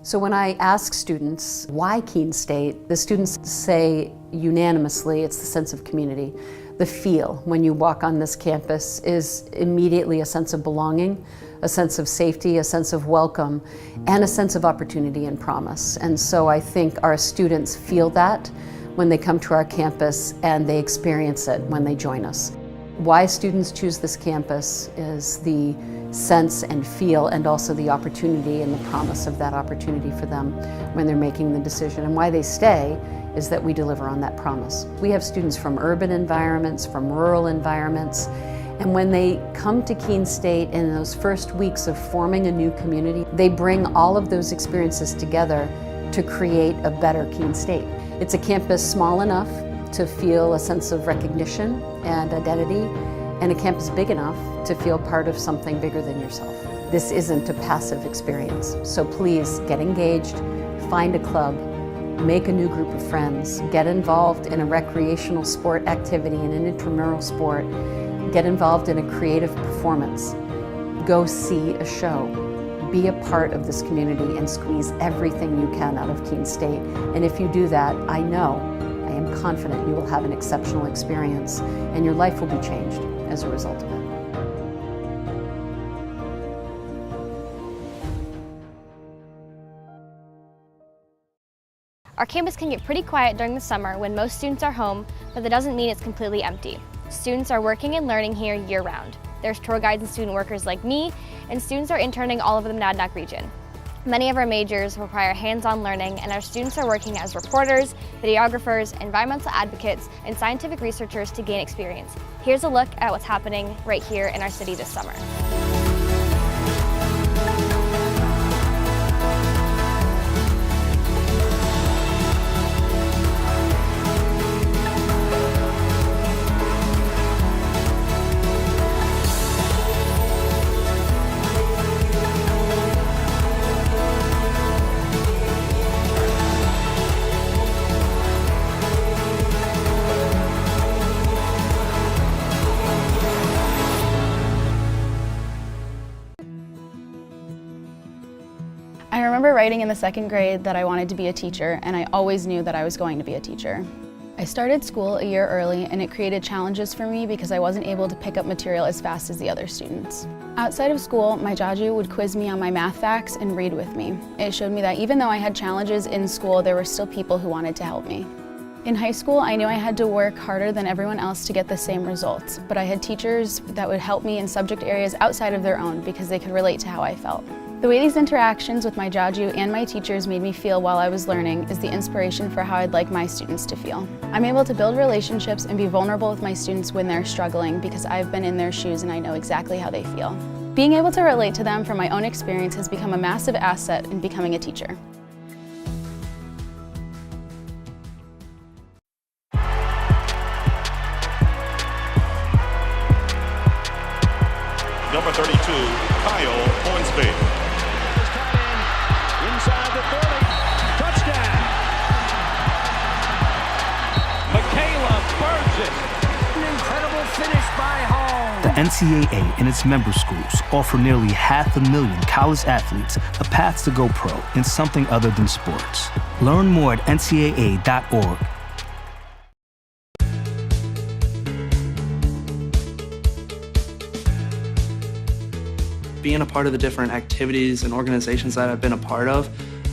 Speaker 8: So when I ask students, why Keene State, the students say unanimously it's the sense of community. The feel when you walk on this campus is immediately a sense of belonging, a sense of safety, a sense of welcome, and a sense of opportunity and promise. And so I think our students feel that when they come to our campus, and they experience it when they join us. Why students choose this campus is the sense and feel and also the opportunity and the promise of that opportunity for them when they're making the decision. And why they stay is that we deliver on that promise. We have students from urban environments, from rural environments, and when they come to Keene State in those first weeks of forming a new community, they bring all of those experiences together to create a better Keene State. It's a campus small enough to feel a sense of recognition and identity, and a campus big enough to feel part of something bigger than yourself. This isn't a passive experience, so please get engaged, find a club, make a new group of friends, get involved in a recreational sport activity, in an intramural sport, get involved in a creative performance, go see a show, be a part of this community and squeeze everything you can out of Keene State. And if you do that, I am confident you will have an exceptional experience and your life will be changed as a result of it.
Speaker 4: Our campus can get pretty quiet during the summer when most students are home, but that doesn't mean it's completely empty. Students are working and learning here year-round. There's tour guides and student workers like me, and students are interning all over the Monadnock region. Many of our majors require hands-on learning, and our students are working as reporters, videographers, environmental advocates, and scientific researchers to gain experience. Here's a look at what's happening right here in our city this summer.
Speaker 9: I remember writing in the second grade that I wanted to be a teacher, and I always knew that I was going to be a teacher. I started school a year early, and it created challenges for me because I wasn't able to pick up material as fast as the other students. Outside of school, my jaju would quiz me on my math facts and read with me. It showed me that even though I had challenges in school, there were still people who wanted to help me. In high school, I knew I had to work harder than everyone else to get the same results, but I had teachers that would help me in subject areas outside of their own because they could relate to how I felt. The way these interactions with my jaju and my teachers made me feel while I was learning is the inspiration for how I'd like my students to feel. I'm able to build relationships and be vulnerable with my students when they're struggling because I've been in their shoes and I know exactly how they feel. Being able to relate to them from my own experience has become a massive asset in becoming a teacher.
Speaker 10: Number 32, Kyle Hornsby. Inside the 30, touchdown! Michaela Burgess. An incredible finish by Hall.
Speaker 11: The NCAA and its member schools offer nearly 500,000 college athletes a path to go pro in something other than sports. Learn more at ncaa.org.
Speaker 12: Being a part of the different activities and organizations that I've been a part of,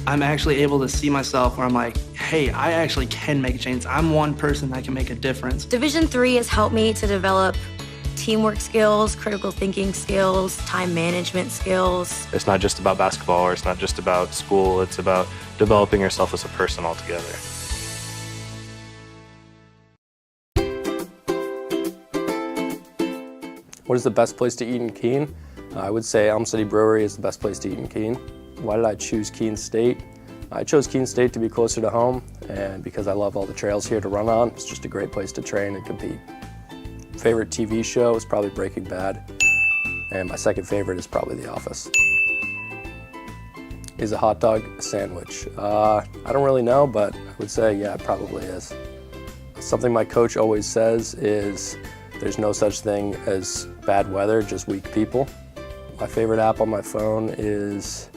Speaker 12: I'm actually able to see myself where I'm like, hey, I actually can make a change. I'm one person that can make a difference.
Speaker 13: Division III has helped me to develop teamwork skills, critical thinking skills, time management skills.
Speaker 14: It's not just about basketball, or it's not just about school, it's about developing yourself as a person altogether.
Speaker 15: What is the best place to eat in Keene? I would say Elm City Brewery is the best place to eat in Keene. Why did I choose Keene State? I chose Keene State to be closer to home, and because I love all the trails here to run on. It's just a great place to train and compete. Favorite TV show is probably Breaking Bad, and my second favorite is probably The Office. Is a hot dog a sandwich? I don't really know, but I would say, yeah, it probably is. Something my coach always says is there's no such thing as bad weather, just weak people. My favorite app on my phone is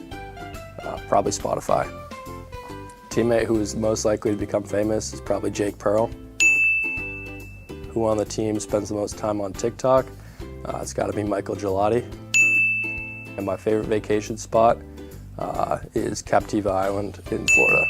Speaker 15: probably Spotify. Teammate who is most likely to become famous is probably Jake Pearl. Who on the team spends the most time on TikTok? It's got to be Michael Gelati. And my favorite vacation spot is Captiva Island in Florida.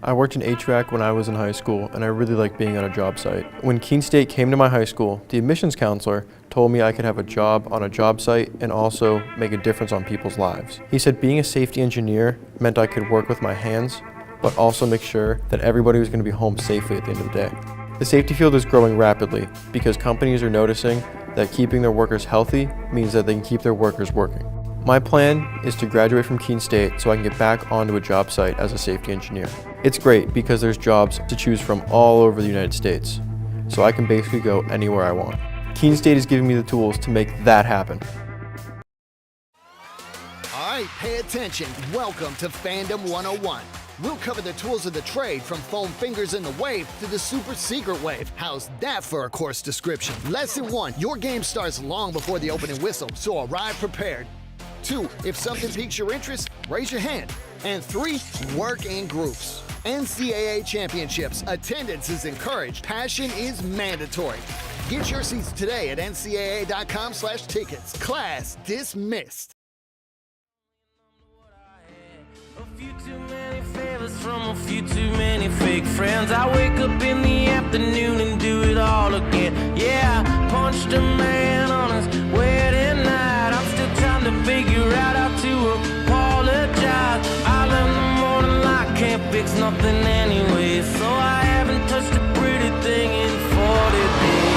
Speaker 16: I worked in HVAC when I was in high school, and I really liked being on a job site. When Keene State came to my high school, the admissions counselor told me I could have a job on a job site and also make a difference on people's lives. He said being a safety engineer meant I could work with my hands, but also make sure that everybody was going to be home safely at the end of the day. The safety field is growing rapidly because companies are noticing that keeping their workers healthy means that they can keep their workers working. My plan is to graduate from Keene State so I can get back onto a job site as a safety engineer. It's great because there's jobs to choose from all over the United States, so I can basically go anywhere I want. Keene State is giving me the tools to make that happen.
Speaker 17: All right, pay attention. Welcome to Fandom 101. We'll cover the tools of the trade from foam fingers in the wave to the super secret wave. How's that for a course description? Lesson 1, your game starts long before the opening whistle, so arrive prepared. 2, if something piques your interest, raise your hand. And 3, work in groups. NCAA championships, attendance is encouraged, passion is mandatory. Get your seats today at ncaa.com/tickets. Class dismissed.
Speaker 18: A few too many favors from a few too many fake friends. I wake up in the afternoon and do it all again. Yeah, I punched a man on his wedding night. I'm still trying to figure out how to apologize. I learned the morning light can't fix nothing anyway, so I haven't touched a pretty thing in 40 days.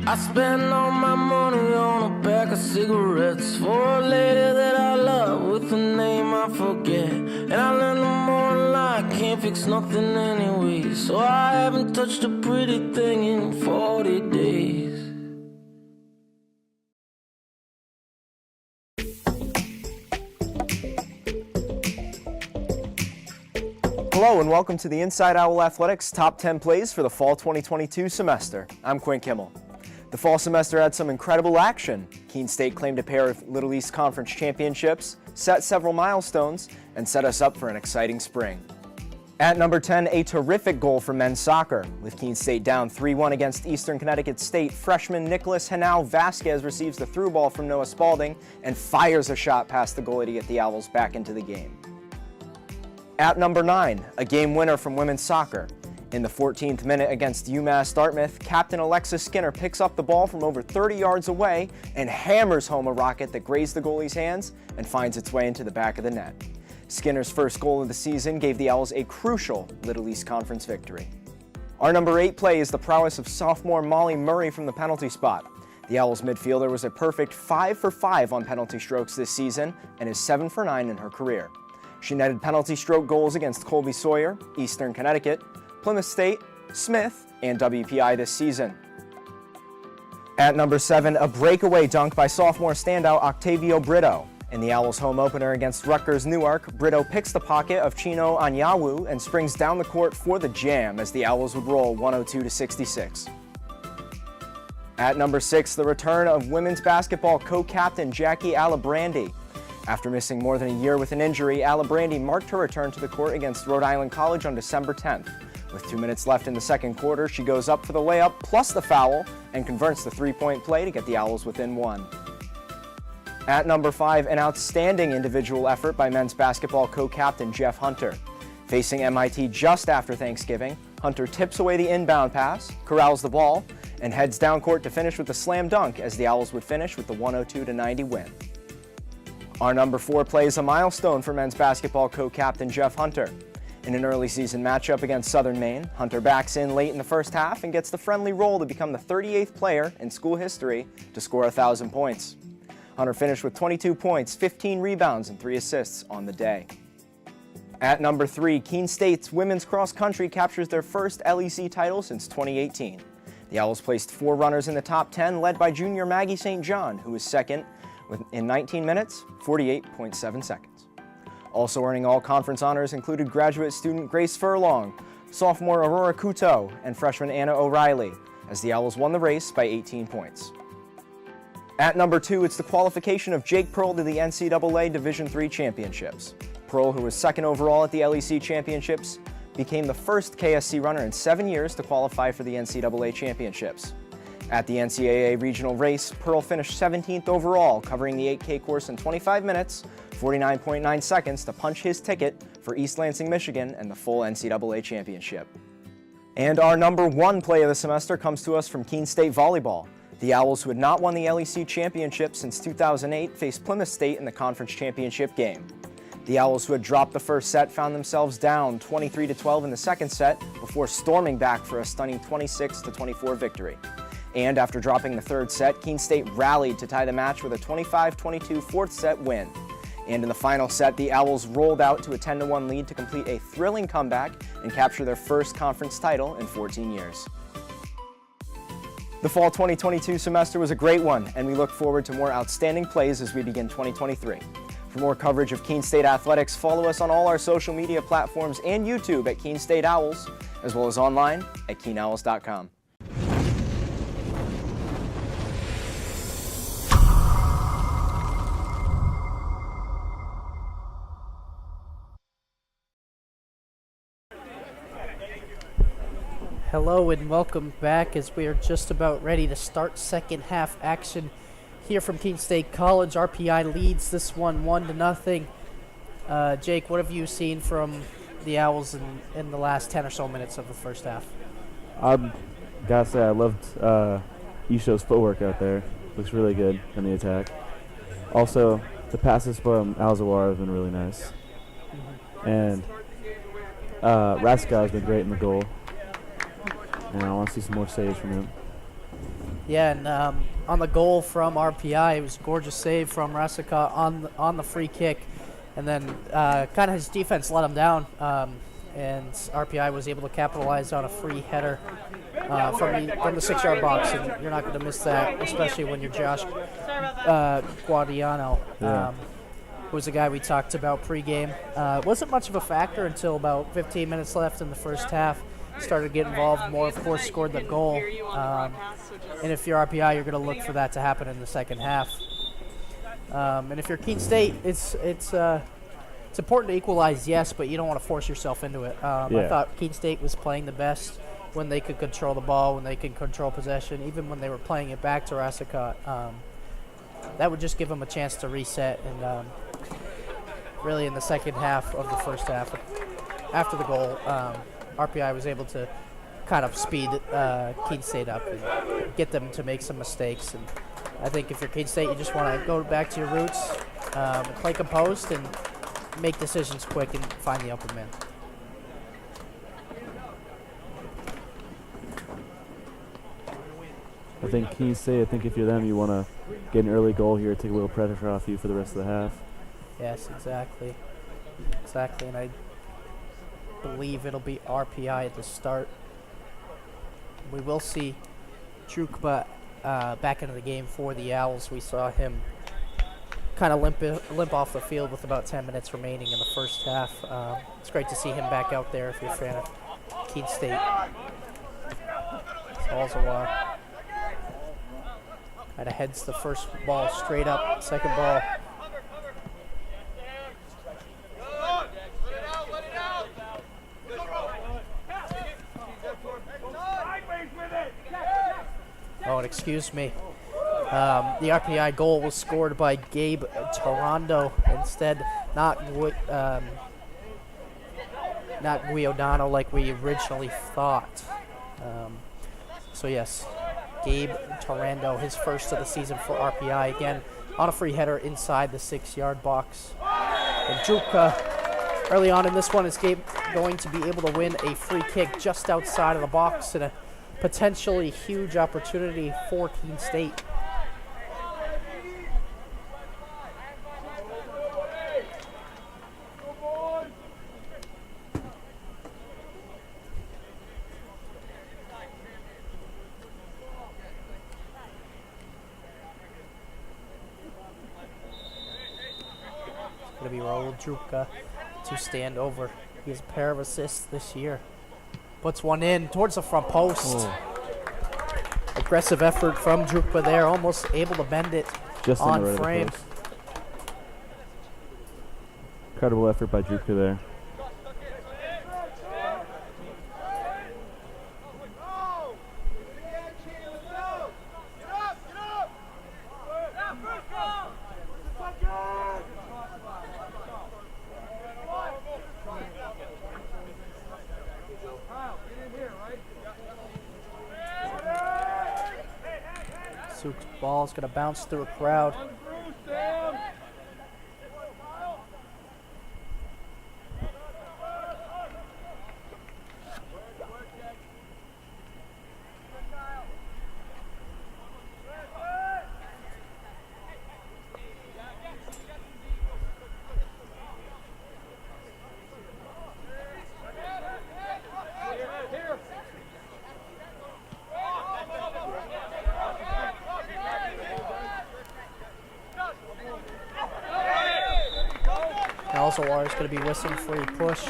Speaker 18: I spend all my money on a pack of cigarettes for a lady that I love with a name I forget. And I learned the morning light can't fix nothing anyway, so I haven't touched a pretty thing in 40 days.
Speaker 19: Hello and welcome to the Inside Owl Athletics Top 10 Plays for the Fall 2022 semester. I'm Quinn Kimmel. The fall semester had some incredible action. Keene State claimed a pair of Little East Conference championships, set several milestones, and set us up for an exciting spring. At number 10, a terrific goal for men's soccer. With Keene State down 3-1 against Eastern Connecticut State, freshman Nicholas Henao Vasquez receives the through ball from Noah Spalding and fires a shot past the goalie to get the Owls back into the game. At number 9, a game winner from women's soccer. In the 14th minute against UMass Dartmouth, Captain Alexa Skinner picks up the ball from over 30 yards away and hammers home a rocket that grazed the goalie's hands and finds its way into the back of the net. Skinner's first goal of the season gave the Owls a crucial Little East Conference victory. Our number 8 play is the prowess of sophomore Molly Murray from the penalty spot. The Owls midfielder was a perfect 5 for 5 on penalty strokes this season and is 7 for 9 in her career. She netted penalty stroke goals against Colby Sawyer, Eastern Connecticut, Plymouth State, Smith, and WPI this season. At number 7, a breakaway dunk by sophomore standout Octavio Brito. In the Owls' home opener against Rutgers Newark, Brito picks the pocket of Chino Anyawu and springs down the court for the jam as the Owls would roll 102-66. At number 6, the return of women's basketball co-captain Jackie Alibrandi. After missing more than a year with an injury, Alla Brandy marked her return to the court against Rhode Island College on December 10th. With 2 minutes left in the second quarter, she goes up for the layup plus the foul and converts the three-point play to get the Owls within 1. At number 5, an outstanding individual effort by men's basketball co-captain Jeff Hunter. Facing MIT just after Thanksgiving, Hunter tips away the inbound pass, corrals the ball, and heads down court to finish with a slam dunk as the Owls would finish with the 102-90 win. Our number 4 plays a milestone for men's basketball co-captain Jeff Hunter. In an early season matchup against Southern Maine, Hunter backs in late in the first half and gets the friendly roll to become the 38th player in school history to score 1,000 points. Hunter finished with 22 points, 15 rebounds, and 3 assists on the day. At number 3, Keene State's women's cross country captures their first LEC title since 2018. The Owls placed 4 runners in the top 10, led by junior Maggie St. John, who was second in 19 minutes, 48.7 seconds. Also earning all conference honors included graduate student Grace Furlong, sophomore Aurora Couto, and freshman Anna O'Reilly, as the Owls won the race by 18 points. At number 2, it's the qualification of Jake Pearl to the NCAA Division III Championships. Pearl, who was second overall at the LEC Championships, became the first KSC runner in 7 years to qualify for the NCAA Championships. At the NCAA regional race, Pearl finished 17th overall, covering the 8K course in 25 minutes, 49.9 seconds to punch his ticket for East Lansing, Michigan, and the full NCAA championship. And our number 1 play of the semester comes to us from Keene State Volleyball. The Owls, who had not won the LEC championship since 2008, faced Plymouth State in the conference championship game. The Owls, who had dropped the first set, found themselves down 23-12 in the second set before storming back for a stunning 26-24 victory. And after dropping the third set, Keene State rallied to tie the match with a 25-22 fourth set win. And in the final set, the Owls rolled out to a 10-1 lead to complete a thrilling comeback and capture their first conference title in 14 years. The fall 2022 semester was a great one, and we look forward to more outstanding plays as we begin 2023. For more coverage of Keene State athletics, follow us on all our social media platforms and YouTube at Keene State Owls, as well as online at KeeneOwls.com.
Speaker 1: Hello and welcome back as we are just about ready to start second half action here from Keene State College. RPI leads this one 1-0. Jake, what have you seen from the Owls in the last 10 or so minutes of the first half?
Speaker 2: I gotta say I loved Isho's footwork out there. Looks really good in the attack. Also, the passes from Alzawar have been really nice. And Raska has been great in the goal. And I want to see some more saves from him.
Speaker 1: Yeah, and on the goal from RPI, it was a gorgeous save from Rasika on the free kick. And then kind of his defense let him down. And RPI was able to capitalize on a free header from the 6-yard box. And you're not going to miss that, especially when you're Josh Guadiano, who was a guy we talked about pregame. Wasn't much of a factor until about 15 minutes left in the first half. Started to get involved more, of course, scored the goal. And if you're RPI, you're going to look for that to happen in the second half. And if you're Keene State, it's important to equalize, yes, but you don't want to force yourself into it. I thought Keene State was playing the best when they could control the ball, when they could control possession, even when they were playing it back to Rasicot. That would just give them a chance to reset. And really in the second half of the first half, after the goal, RPI was able to kind of speed Keene State up and get them to make some mistakes. And I think if you're Keene State, you just want to go back to your roots, play composed, and make decisions quick and find the open man.
Speaker 2: I think Keene State, I think if you're them, you want to get an early goal here, take a little pressure off you for the rest of the half.
Speaker 1: Yes, exactly. Exactly, and I believe it'll be RPI at the start. We will see Trukba back into the game for the Owls. We saw him kind of limp off the field with about 10 minutes remaining in the first half. It's great to see him back out there if you're a fan of Keene State. Alzawar kind of heads the first ball straight up. Second ball excuse me. The RPI goal was scored by Gabe Tarondo instead, not Guiodano like we originally thought. So yes, Gabe Tarondo, his first of the season for RPI, again on a free header inside the 6-yard box. And Drupka, early on in this one, is going to be able to win a free kick just outside of the box and a potentially huge opportunity for Keene State. Going to be Raul Drupka to stand over. He has a pair of assists this year. Puts one in towards the front post.
Speaker 2: Oh.
Speaker 1: Aggressive effort from Drupka there, almost able to bend it
Speaker 2: Just
Speaker 1: on
Speaker 2: the right
Speaker 1: frame.
Speaker 2: of the post. Incredible effort by Drupka there.
Speaker 1: Sook's ball is going to bounce through a crowd. Elzawar is going to be whistling for a push.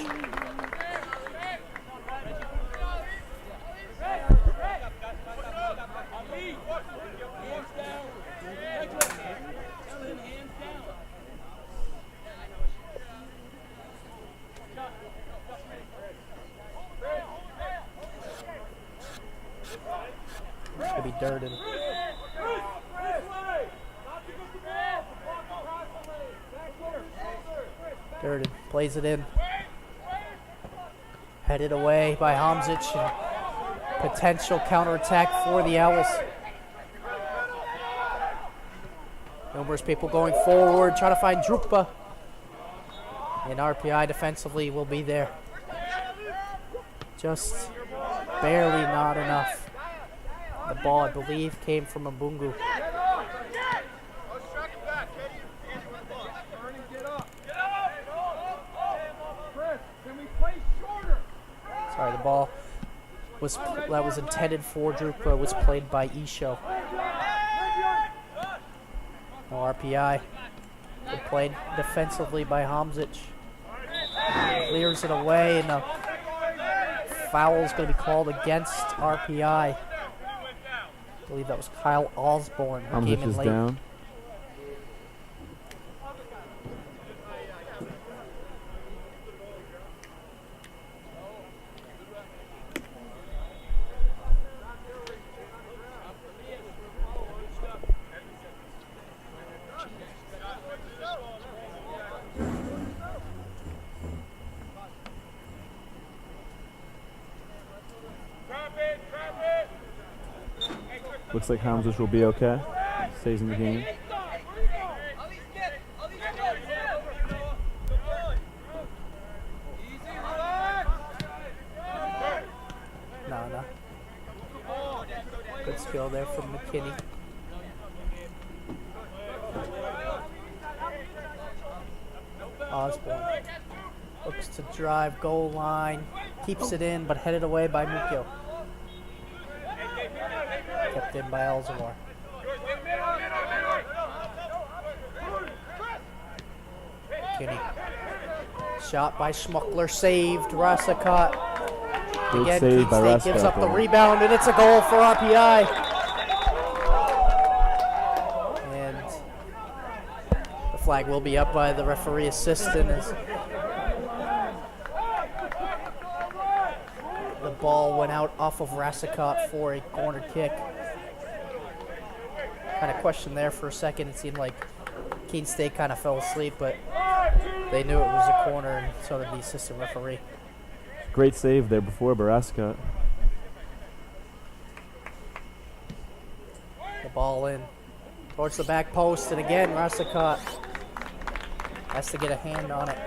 Speaker 1: It's going to be Durden. Durden plays it in. Headed away by Hamzic. Potential counterattack for the Owls. Numerous people going forward, trying to find Drukpa. And RPI defensively will be there. Just barely not enough. The ball, I believe, came from Mbungu. Sorry, the ball that was intended for Drupka was played by Isho. No RPI. Good played defensively by Hamzic. Clears it away, and a foul is going to be called against RPI. I believe that was Kyle Osborne who came in
Speaker 2: is
Speaker 1: late.
Speaker 2: Down. Looks like Hamzic will be okay. Stays in the game.
Speaker 1: No. Good skill there from McKinney. Osborne looks to drive goal line. Keeps it in, but headed away by Mukyo. Kept in by Elzawar. McKinney. Shot by Schmuckler, saved. Rasakat.
Speaker 2: Good
Speaker 1: Again,
Speaker 2: save
Speaker 1: Keene
Speaker 2: by
Speaker 1: State gives up the rebound, and it's a goal for RPI. And the flag will be up by the referee assistant as the ball went out off of Rasakat for a corner kick. kind of question there for a second. It seemed like Keene State kind of fell asleep, but they knew it was a corner, and so did the assistant referee.
Speaker 2: Great save there before Barascott.
Speaker 1: The ball in towards the back post, and again, Barascott has to get a hand on it.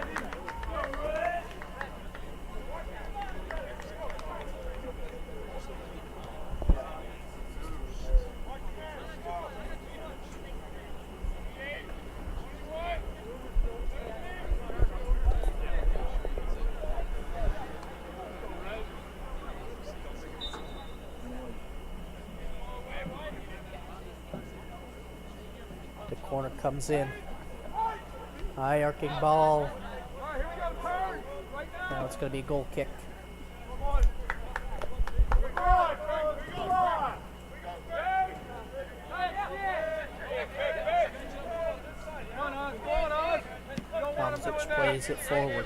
Speaker 1: The corner comes in. High arcing ball. Now it's going to be a goal kick. Tomsic plays it forward.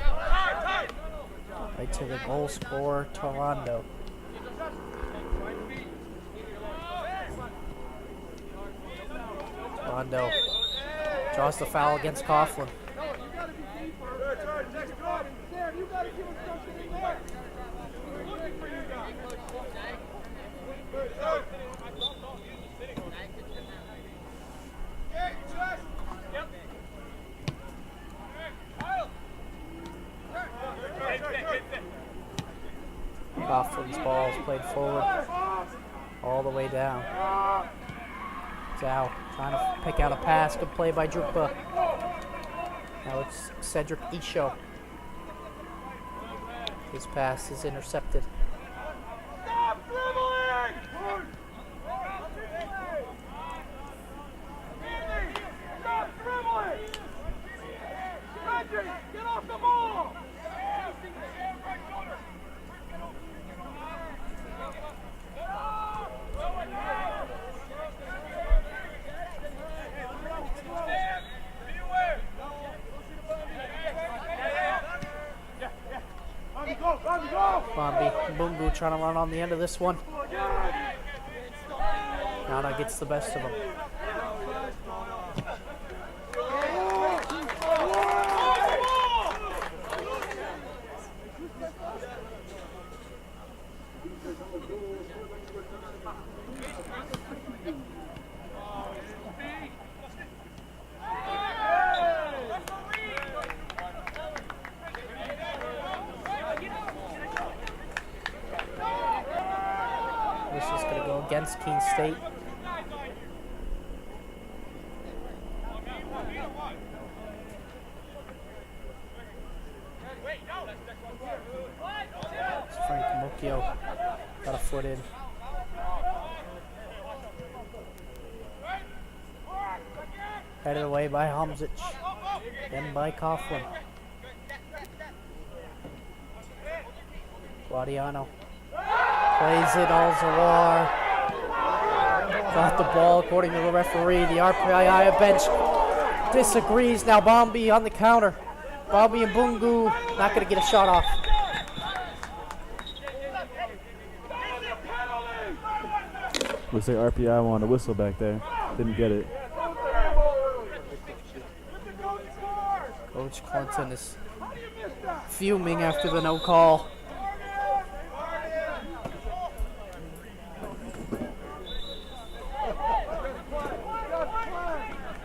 Speaker 1: Right to the goal scorer, Toronto. Rondo draws the foul against Coughlin. Coughlin's ball is played forward all the way down. Zhao trying to pick out a pass. Good play by Drukpa. Now it's Cedric Isho. His pass is intercepted.
Speaker 3: Stop dribbling! Stop dribbling! Reggie, get off the ball!
Speaker 1: Bombi Mbungu trying to run on the end of this one. Nana gets the best of him. This is going to go against Keene State. Frank Mocchio got a foot in. Headed away by Hamzic, then by Coughlin. Guadiano plays it, Alzawar. Got the ball according to the referee. The RPI bench disagrees. Now Bombi on the counter. Bombi and Bungu not going to get a shot off.
Speaker 2: Looks like RPI wanted a whistle back there. Didn't get it.
Speaker 1: Coach Clinton is fuming after the no call.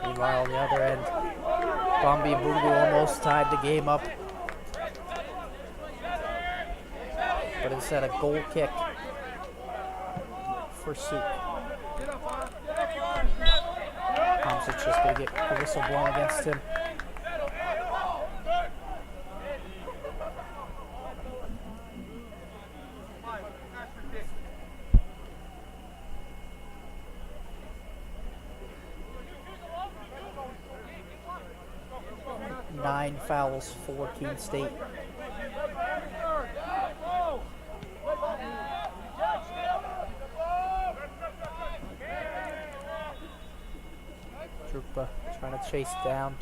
Speaker 1: Meanwhile, on the other end, Bombi Bungu almost tied the game up. But instead, a goal kick for Suk. Hamzic just going to get the whistle blown against him. Nine fouls for Keene State. Drukpa trying to chase down.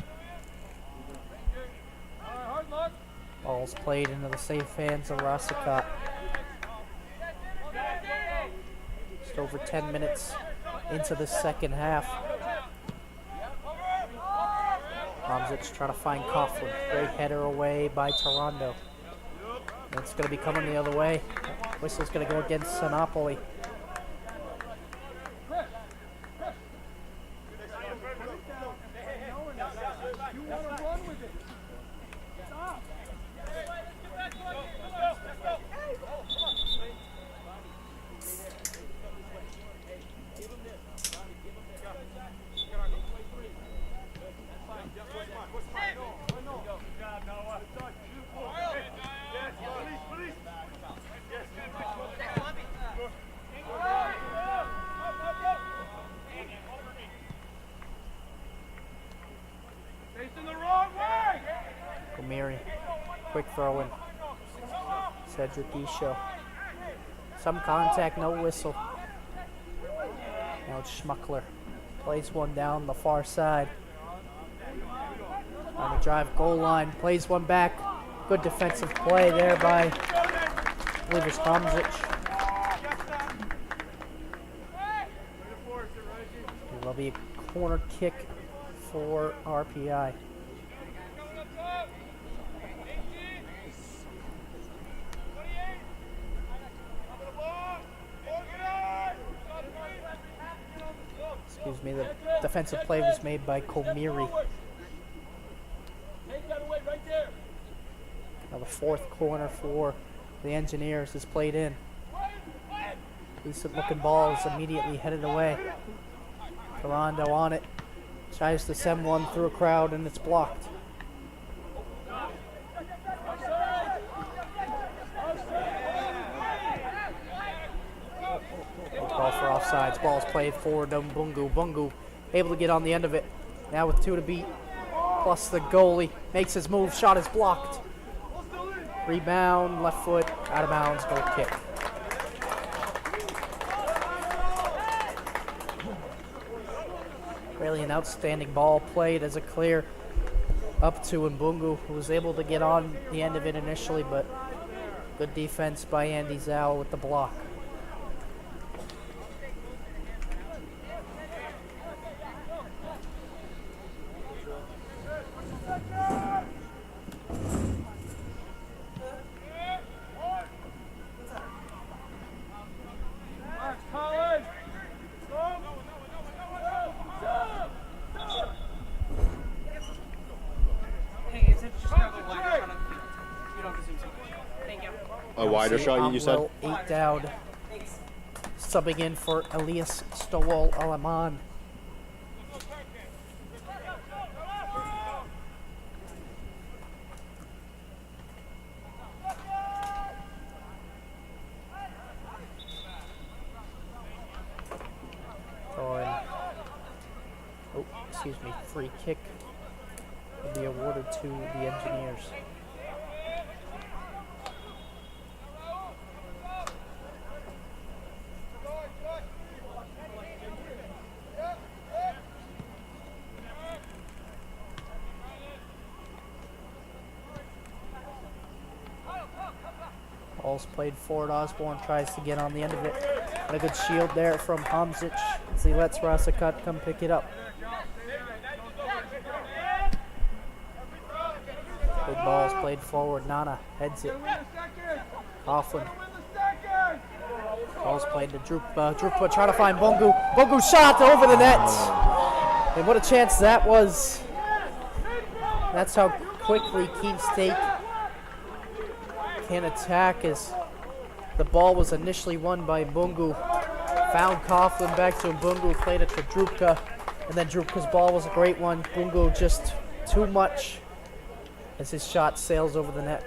Speaker 1: Ball's played into the safe hands of Barascott. Just over 10 minutes into the second half. Hamzic trying to find Coughlin. Great header away by Toronto. It's going to be coming the other way. Whistle's going to go against Sinopoli. Gomiri, quick throw in. Cedric Isho. Some contact, no whistle. Now it's Schmuckler. Plays one down the far side. On the drive goal line, plays one back. Good defensive play there by, I believe it's Hamzic. It'll be a corner kick for RPI. Excuse me, the defensive play was made by Komiri. Now the fourth corner for the Engineers is played in. Decent looking ball is immediately headed away. Toronto on it. Tries to send one through a crowd and it's blocked. Call for offsides. Ball's played forward to Bungu. Bungu able to get on the end of it. Now with 2 to beat. Plus the goalie makes his move. Shot is blocked. Rebound, left foot, out of bounds, goal kick. Really an outstanding ball played as a clear up to Mbungu, who was able to get on the end of it initially, but good defense by Andy Zhao with the block.
Speaker 6: A wider shot, you said?
Speaker 1: 8 down. Subbing in for Elias Stowal Alaman. Free kick will be awarded to the Engineers. Ball's played forward. Osborne tries to get on the end of it. And a good shield there from Hamzic as he lets Rasakat come pick it up. Big ball's played forward. Nana heads it. Coughlin. Ball's played to Drupa. Drupa trying to find Bungu. Bungu shot over the net. And what a chance that was. That's how quickly Keene State can attack, as the ball was initially won by Mbungu. Found Coughlin, back to Mbungu, played it to Drupka, and then Drupka's ball was a great one. Mbungu just too much as his shot sails over the net.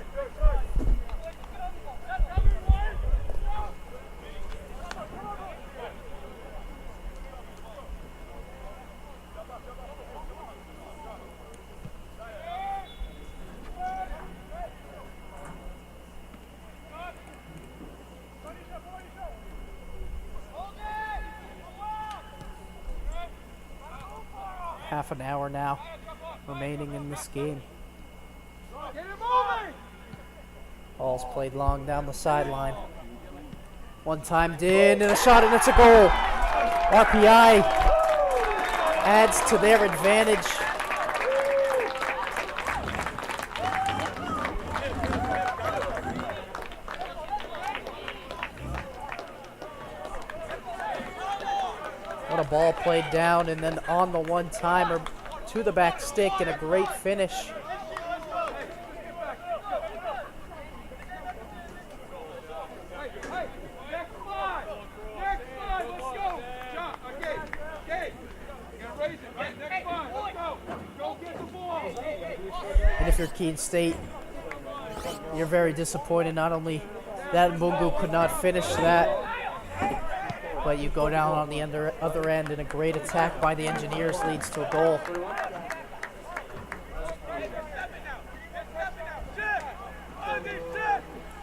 Speaker 1: Half an hour now remaining in this game. Ball's played long down the sideline. One timed in and a shot, and it's a goal. RPI adds to their advantage. What a ball played down, and then on the one-timer to the back stick, and a great finish. And if you're Keene State, you're very disappointed. Not only that Mbungu could not finish that, but you go down on the other end, and a great attack by the Engineers leads to a goal.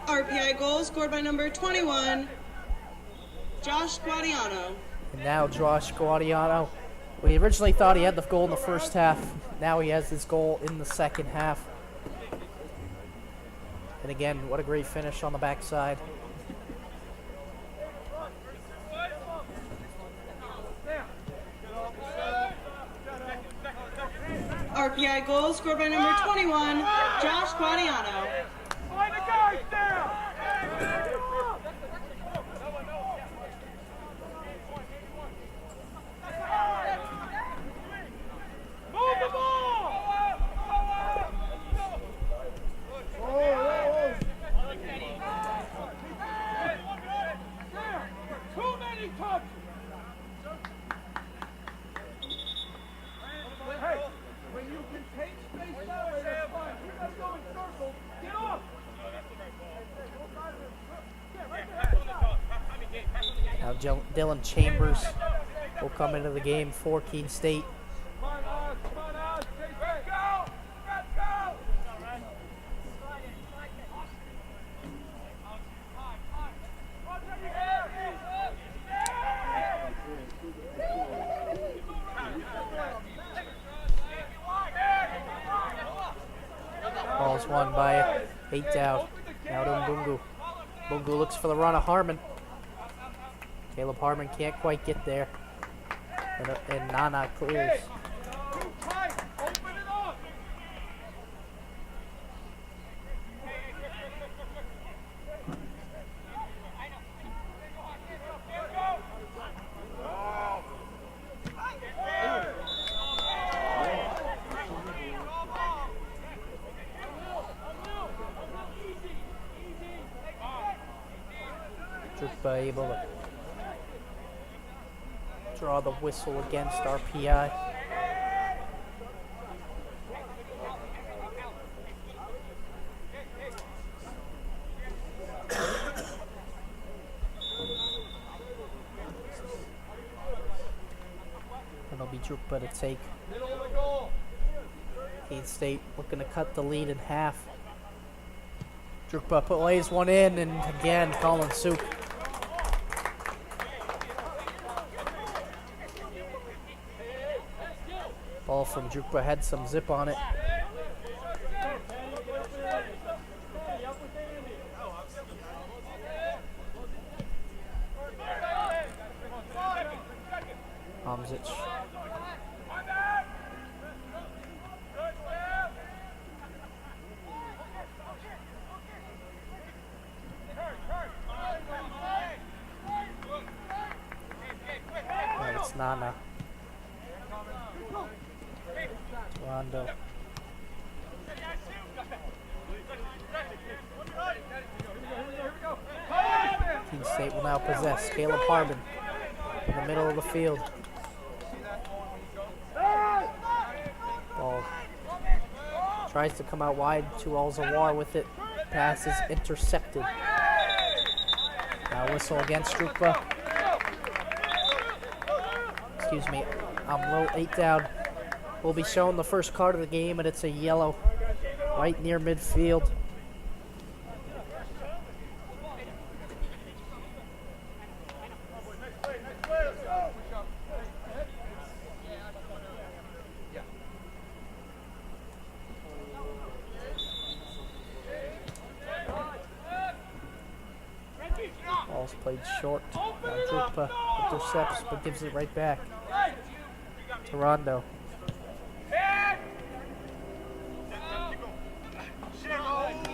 Speaker 5: RPI goal scored by number 21, Josh Guadiano.
Speaker 1: And now Josh Guadiano, we originally thought he had the goal in the first half. Now he has his goal in the second half. And again, what a great finish on the backside.
Speaker 5: RPI goal scored by number 21, Josh Guadiano.
Speaker 3: Find the guys down! Move the ball! Too many touches! Hey, when you can take space that way, that's fine. You're not going circles. Get off!
Speaker 1: Now Dylan Chambers will come into the game for Keene State. Ball's won by 8 down. Now to Mbungu. Mbungu looks for the run of Harmon. Caleb Harmon can't quite get there. And Nana clears. Drukba able to draw the whistle against RPI. It'll be Drukba to take. Keene State looking to cut the lead in half. Drukba lays one in, and again, Colin Suk. Ball from Drukba had some zip on it. Hamzic. And it's Nana. Rondo. Keene State will now possess. Caleb Harmon in the middle of the field. Ball tries to come out wide. Tualzawar with it. Pass is intercepted. Now whistle against Drukba. Excuse me. I'm low 8 down. Will be shown the first card of the game, and it's a yellow right near midfield. Ball's played short. Now Drukba intercepts, but gives it right back to Rondo.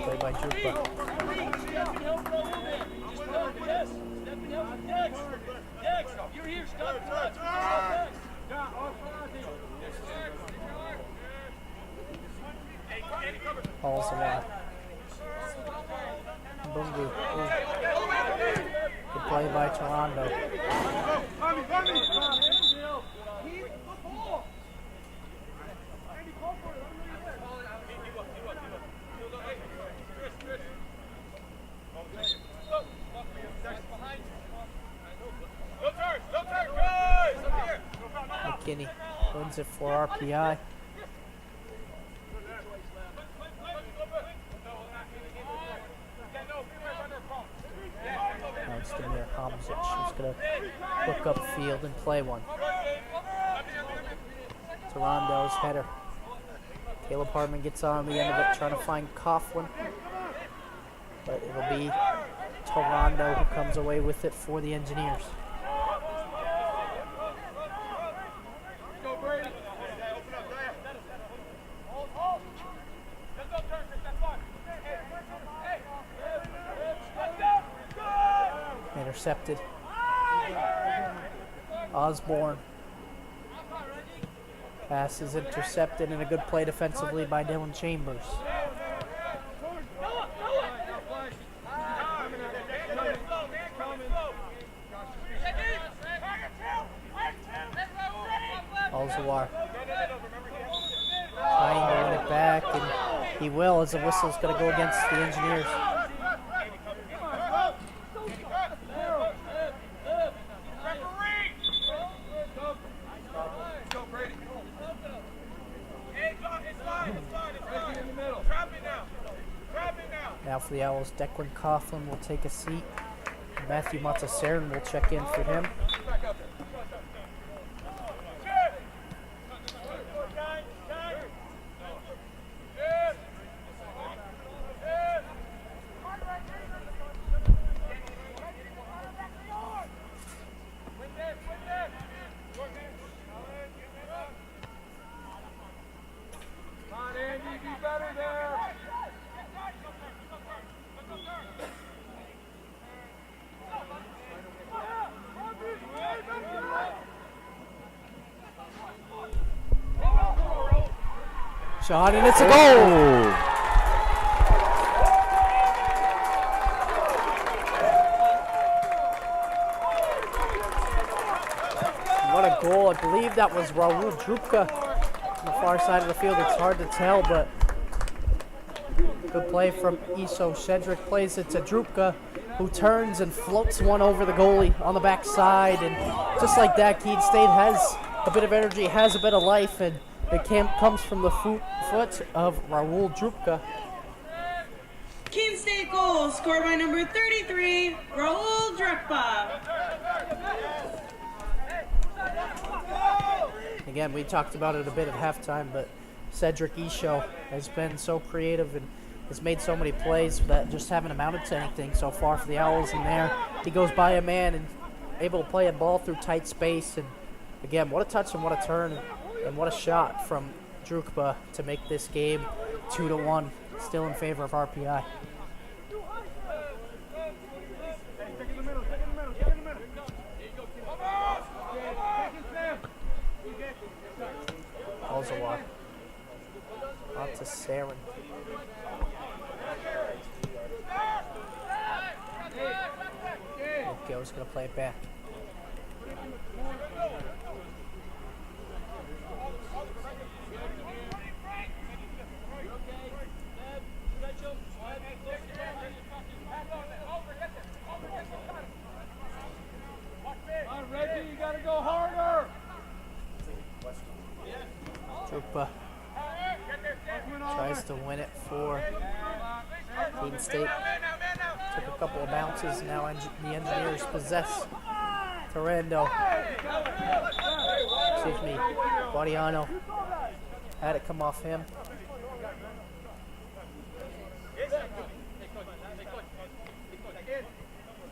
Speaker 1: Played by Drukba. Falls a lot. Bungu. Good play by Toronto. McKinney wins it for RPI. Now it's Demir Hamzic who's going to look up field and play one. Toronto's header. Caleb Hartman gets on the end of it, trying to find Coughlin. But it'll be Toronto who comes away with it for the Engineers. Intercepted. Osborne. Pass is intercepted and a good play defensively by Dylan Chambers. Alzawar trying to win it back, and he will as the whistle's going to go against the Engineers. Now for the Owls, Declan Coughlin will take a seat. Matthew Matasarin will check in for him. Shot, and it's a goal! What a goal. I believe that was Raul Drupka on the far side of the field. It's hard to tell, but good play from Iso. Shedrick plays it to Drupka, who turns and floats one over the goalie on the backside. And just like that, Keene State has a bit of energy, has a bit of life, and it comes from the foot of Raul Drupka.
Speaker 5: Keene State goal scored by number 33, Raul Drupka.
Speaker 1: Again, we talked about it a bit at halftime, but Cedric Isho has been so creative and has made so many plays that just haven't amounted to anything so far for the Owls in there. He goes by a man and able to play a ball through tight space. And again, what a touch and what a turn and what a shot from Drukba to make this game 2-1, still in favor of RPI. Alzawar. On to Saren. Gil's going to play it back.
Speaker 3: Reggie, you gotta go harder.
Speaker 1: Drupa tries to win it for Keene State. Took a couple of bounces. Now the Engineers possess Torrendo. Excuse me, Guadiano. Had it come off him.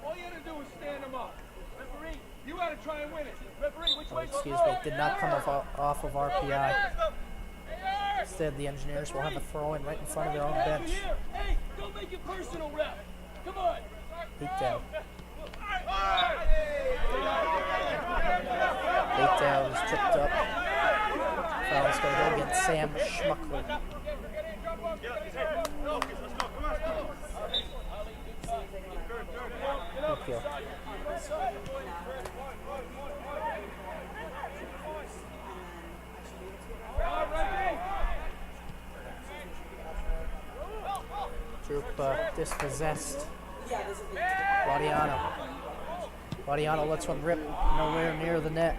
Speaker 3: All you had to do was stand him up. Referee, you had to try and win it. Referee, which way?
Speaker 1: Excuse me, did not come off of RPI. Instead, the Engineers will have a throw-in right in front of their own bench.
Speaker 3: Hey, don't make it personal, ref. Come on.
Speaker 1: Beat down. Beat down is tripped up. Foul's going to go against Sam Schmuckler. Good kill. Troop dispossessed. Guadiano. Guadiano lets one rip, nowhere near the net.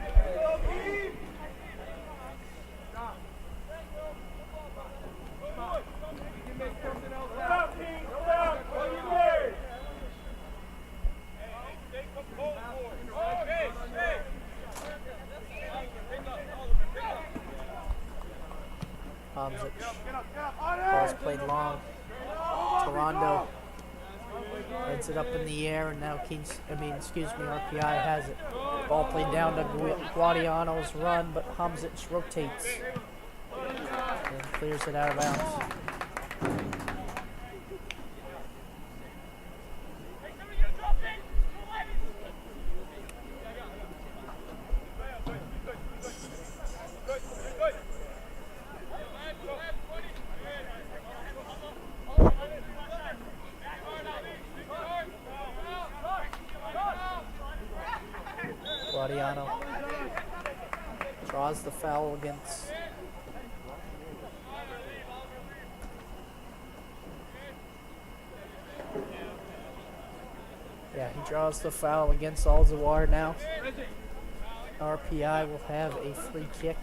Speaker 1: Hamzic. Ball's played long. Toronto heads it up in the air, and now RPI has it. Ball played down to Guadiano's run, but Hamzic rotates and clears it out of bounds. Guadiano draws the foul against he draws the foul against Alzawar now. RPI will have a free kick.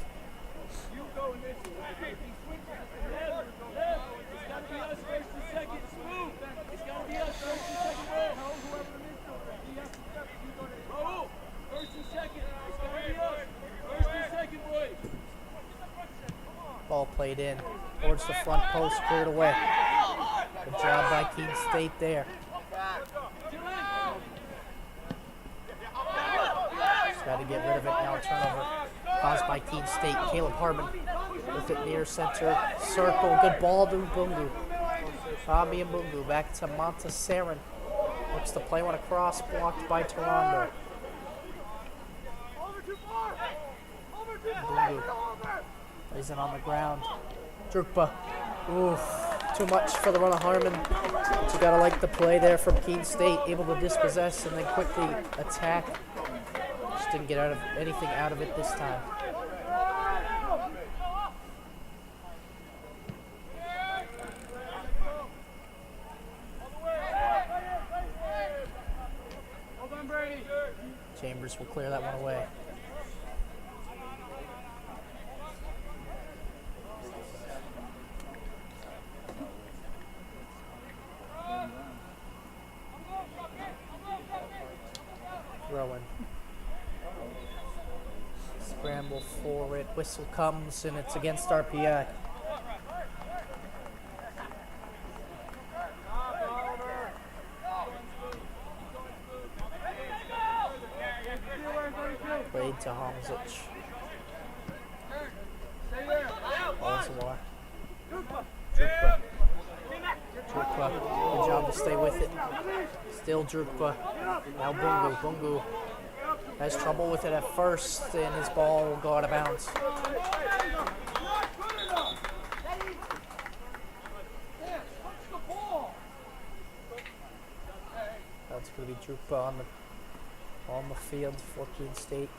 Speaker 1: Ball played in towards the front post, cleared away. Good job by Keene State there. Just got to get rid of it now. Turnover caused by Keene State. Caleb Harbin with it near center circle. Good ball to Bungu. Bobby and Bungu back to Montesarin. Looks to play one across, blocked by Toronto. Bungu plays it on the ground. Drukpa. Oof. Too much for the run of Harmon. So you gotta like the play there from Keene State, able to dispossess and then quickly attack. Just didn't get anything out of it this time. Chambers will clear that one away. Rowan. Scramble for it. Whistle comes and it's against RPI. Played to Hamzic. Alzawar. Drukpa. Good job to stay with it. Still Drukpa. Now Bungu. Bungu has trouble with it at first, and his ball will go out of bounds. That's going to be Drukpa on the field for Keene State.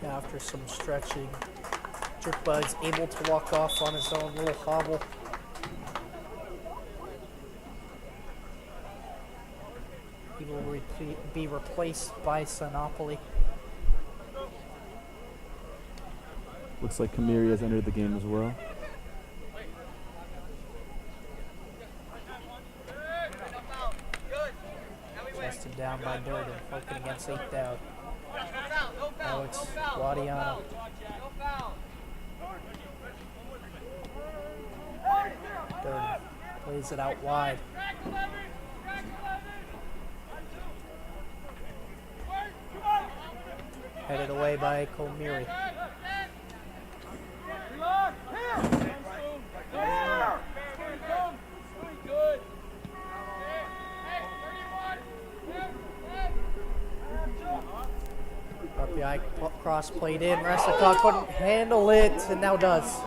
Speaker 1: After some stretching, Drukpa is able to walk off on his own little hobble. He will be replaced by Sinopoli.
Speaker 2: Looks like Kamiri has entered the game as well.
Speaker 1: Chested down by Durden, working against 8 down. Now it's Guadiana. Durden plays it out wide. Headed away by Komiri. RPI cross played in. Resicott couldn't handle it, and now does.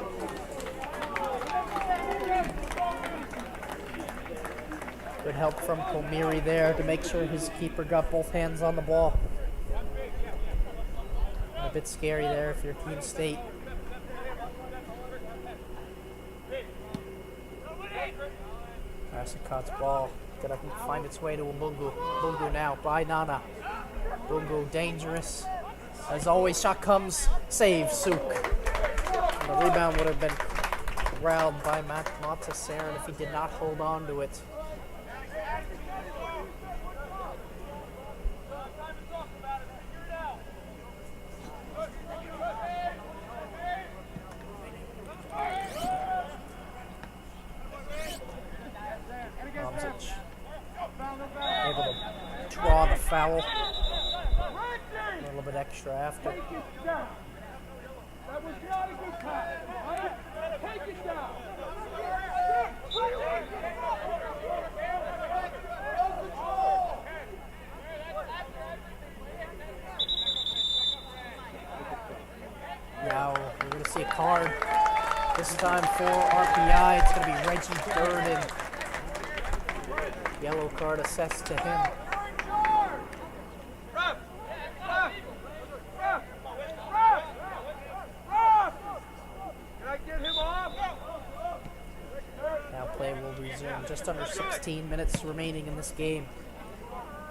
Speaker 1: Good help from Komiri there to make sure his keeper got both hands on the ball. A bit scary there if you're Keene State. Resicott's ball gonna find its way to Mbungu. Mbungu now by Nana. Mbungu dangerous. As always, shot comes, save Suk. And the rebound would have been corralled by Matt Montesarin if he did not hold on to it. Able to draw the foul. A little bit extra after. Now we're going to see a card. This time for RPI, it's going to be Reggie Durden. Yellow card assessed to him. Now play will resume. Just under 16 minutes remaining in this game.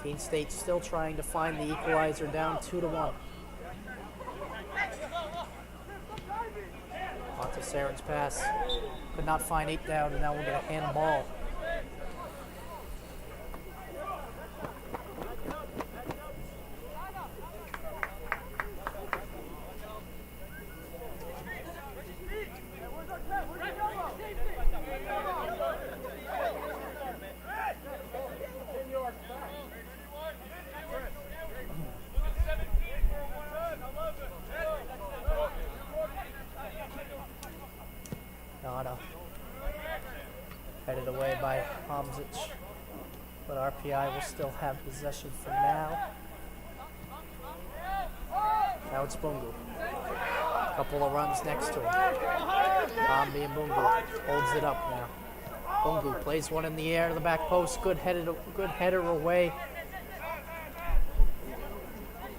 Speaker 1: Keene State still trying to find the equalizer, down 2-1. Montesarin's pass could not find 8 down, and now we'll get a handball. Nada. Headed away by Hamzic. But RPI will still have possession for now. Now it's Bungu. Couple of runs next to him. Bambi and Bungu holds it up now. Bungu plays one in the air to the back post. Good header away.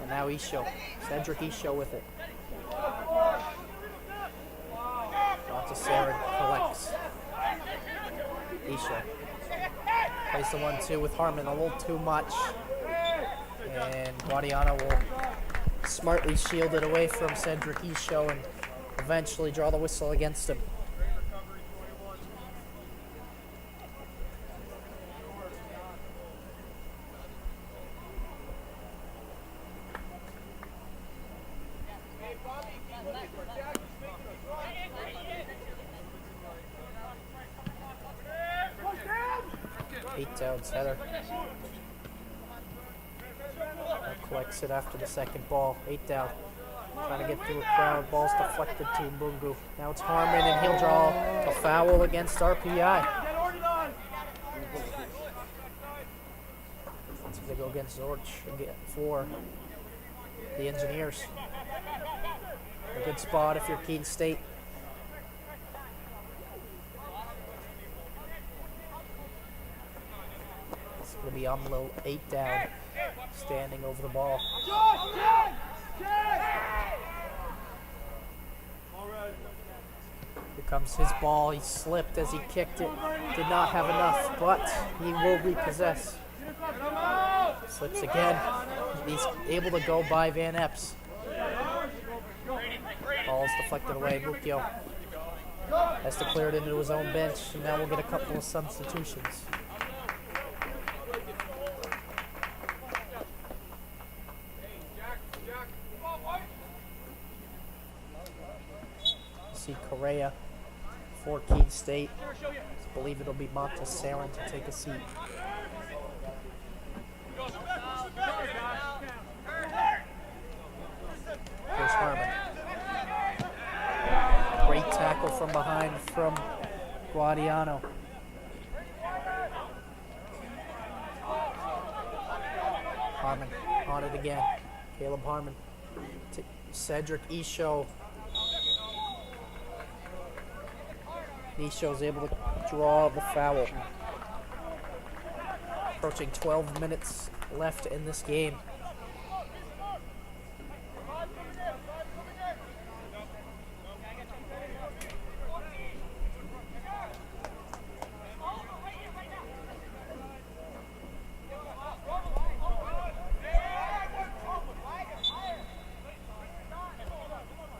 Speaker 1: And now Isho. Cedric Isho with it. Montesarin collects. Isho plays the 1-2 with Harmon, a little too much. And Guadiana will smartly shield it away from Cedric Isho and eventually draw the whistle against him. Header. Collects it after the second ball. 8 down. Trying to get through a crowd. Ball's deflected to Mbungu. Now it's Harmon, and he'll draw a foul against RPI. So they go against Zorch again for the Engineers. A good spot if you're Keene State. It's going to be Umlo, 8 down, standing over the ball. comes his ball. He slipped as he kicked it. Did not have enough, but he will repossess. Slips again. He's able to go by Van Epps. Ball's deflected away. Mukio has to clear it into his own bench, and now we'll get a couple of substitutions. See Correa for Keene State. I believe it'll be Montessarin to take a seat. Here's Harmon. Great tackle from behind from Guadiano. Harmon on it again. Caleb Harmon. Cedric Isho. Isho's able to draw the foul. Approaching 12 minutes left in this game.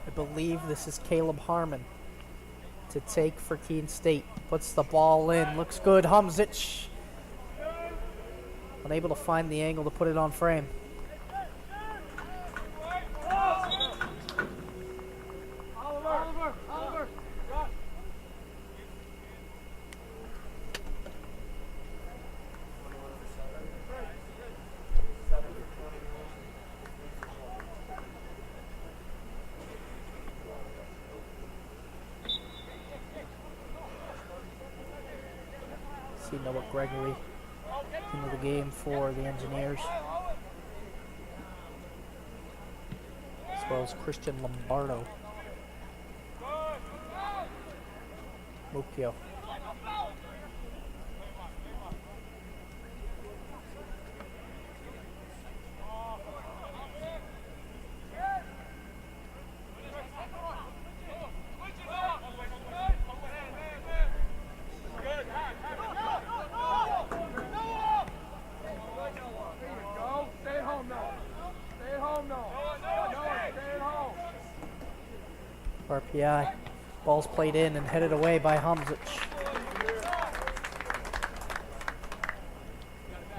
Speaker 1: I believe this is Caleb Harmon to take for Keene State. Puts the ball in. Looks good. Humzic unable to find the angle to put it on frame. See Noah Gregory into the game for the Engineers, as well as Christian Lombardo. Mukio. RPI. Ball's played in and headed away by Humzic.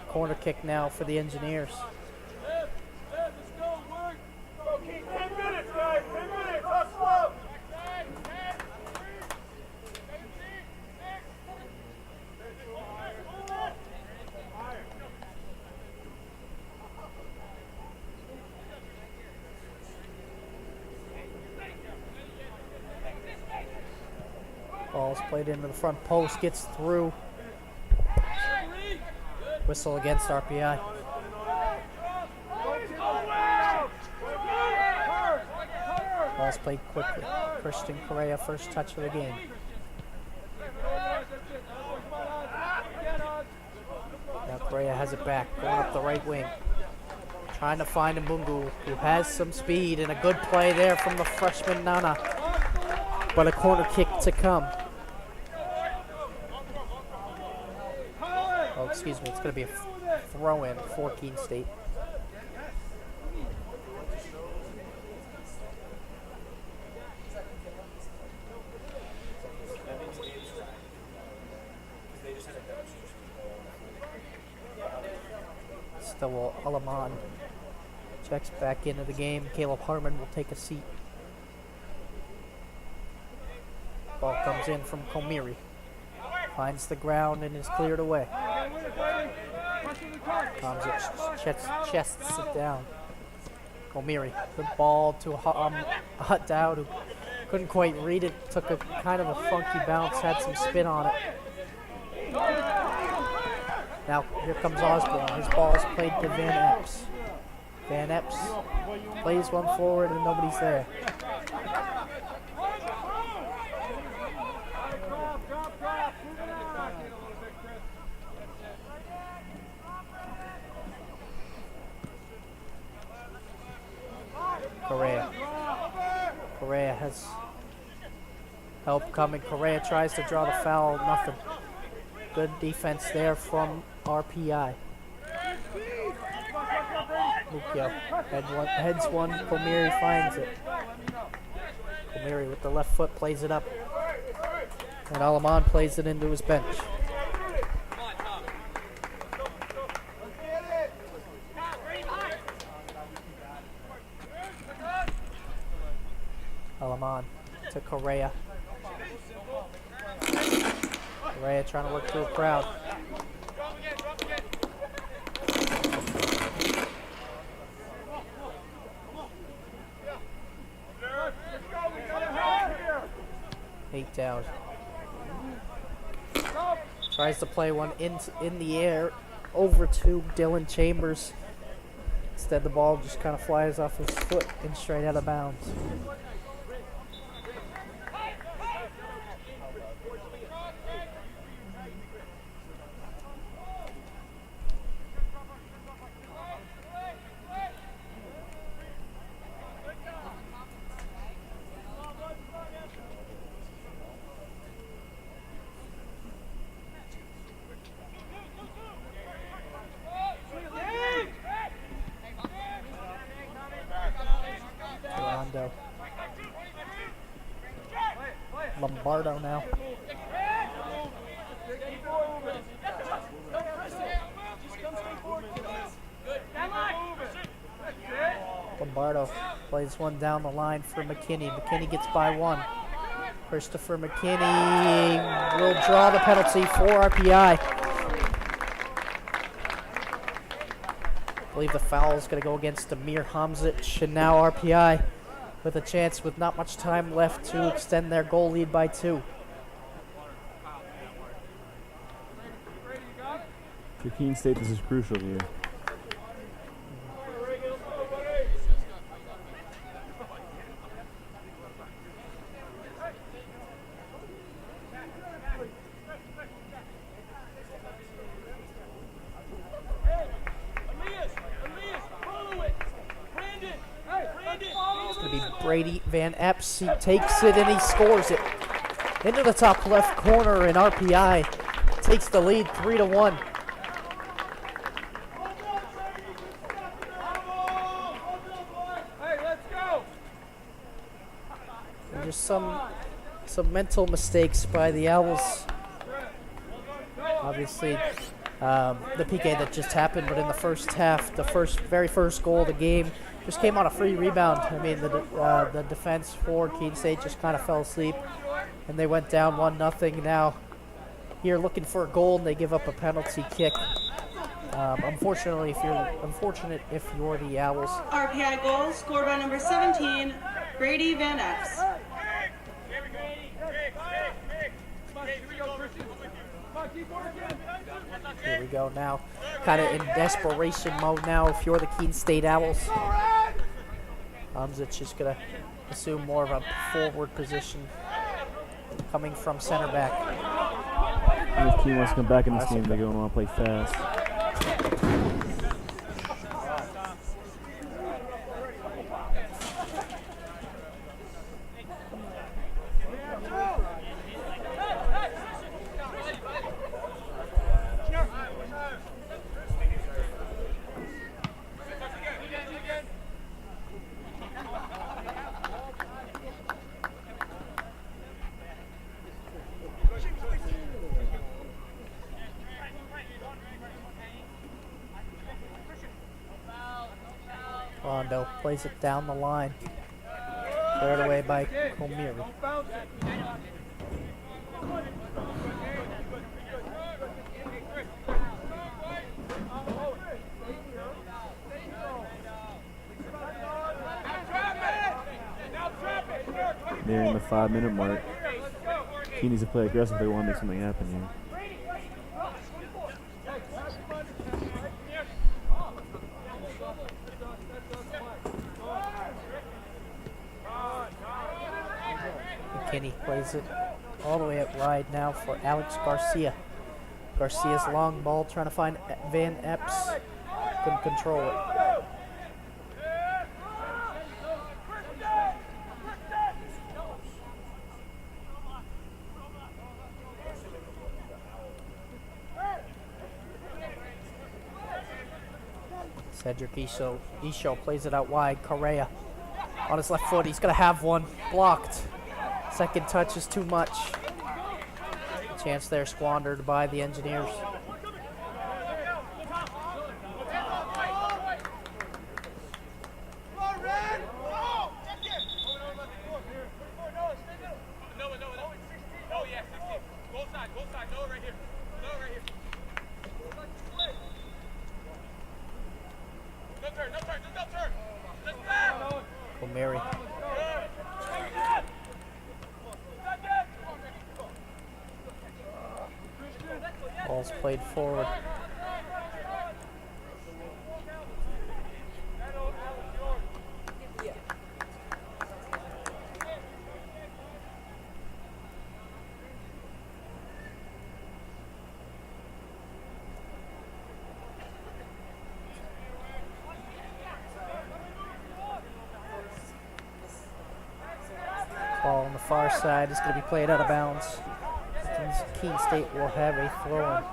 Speaker 1: Corner kick now for the Engineers. Ball's played into the front post, gets through. Whistle against RPI. Ball's played quickly. Christian Correa, first touch of the game. Now Correa has it back, going up the right wing. Trying to find Mbungu, who has some speed, and a good play there from the freshman Nana. But a corner kick to come. Oh, excuse me, it's going to be a throw-in for Keene State. Still Alaman checks back into the game. Caleb Harmon will take a seat. Ball comes in from Komiri. Finds the ground and is cleared away. Hamzic chests it down. Komiri, good ball to Hut Dowd, who couldn't quite read it. Took a kind of a funky bounce, had some spin on it. Now here comes Osborne. His ball is played to Van Epps. Van Epps plays one forward and nobody's there. Correa has Help coming. Correa tries to draw the foul. Nothing. Good defense there from RPI. Mukio heads one. Komiri finds it. Komiri with the left foot plays it up. And Alaman plays it into his bench. Alaman to Correa. Correa trying to work through a crowd. Eight down. Tries to play one in the air over to Dylan Chambers. Instead, the ball just kind of flies off his foot and straight out of bounds. Lombardo now. Lombardo plays one down the line for McKinney. McKinney gets by one. Christopher McKinney will draw the penalty for RPI. I believe the foul is going to go against Amir Hamzic, and now RPI with a chance with not much time left to extend their goal lead by 2.
Speaker 2: For Keene State, this is crucial here.
Speaker 1: Brady Van Epps, he takes it and he scores it into the top left corner, and RPI takes the lead 3-1.
Speaker 3: Hey, let's go.
Speaker 1: And just some mental mistakes by the Owls. Obviously, the PK that just happened, but in the first half, the very first goal of the game just came on a free rebound. I mean, the defense for Keene State just kind of fell asleep, and they went down 1-0. Now, here looking for a goal, and they give up a penalty kick. Unfortunately, unfortunate if you're the Owls.
Speaker 5: RPI goal scored by number 17, Brady Van Epps.
Speaker 1: Here we go now. Kind of in desperation mode now if you're the Keene State Owls. Hamzic is going to assume more of a forward position coming from center back.
Speaker 2: And if Keene wants to come back in this game, they're going to want to play fast.
Speaker 1: Rondo plays it down the line. Cleared away by Komiri.
Speaker 2: Nearing the 5-minute mark. Keene needs to play aggressive if they want to make something happen here.
Speaker 1: McKinney plays it all the way up wide now for Alex Garcia. Garcia's long ball trying to find Van Epps. Couldn't control it. Cedric Isho plays it out wide. Correa on his left foot. He's going to have one blocked. Second touch is too much. Chance there squandered by the Engineers. Mary. Ball's played forward. Ball on the far side is going to be played out of bounds. Keene State will have a throw-in.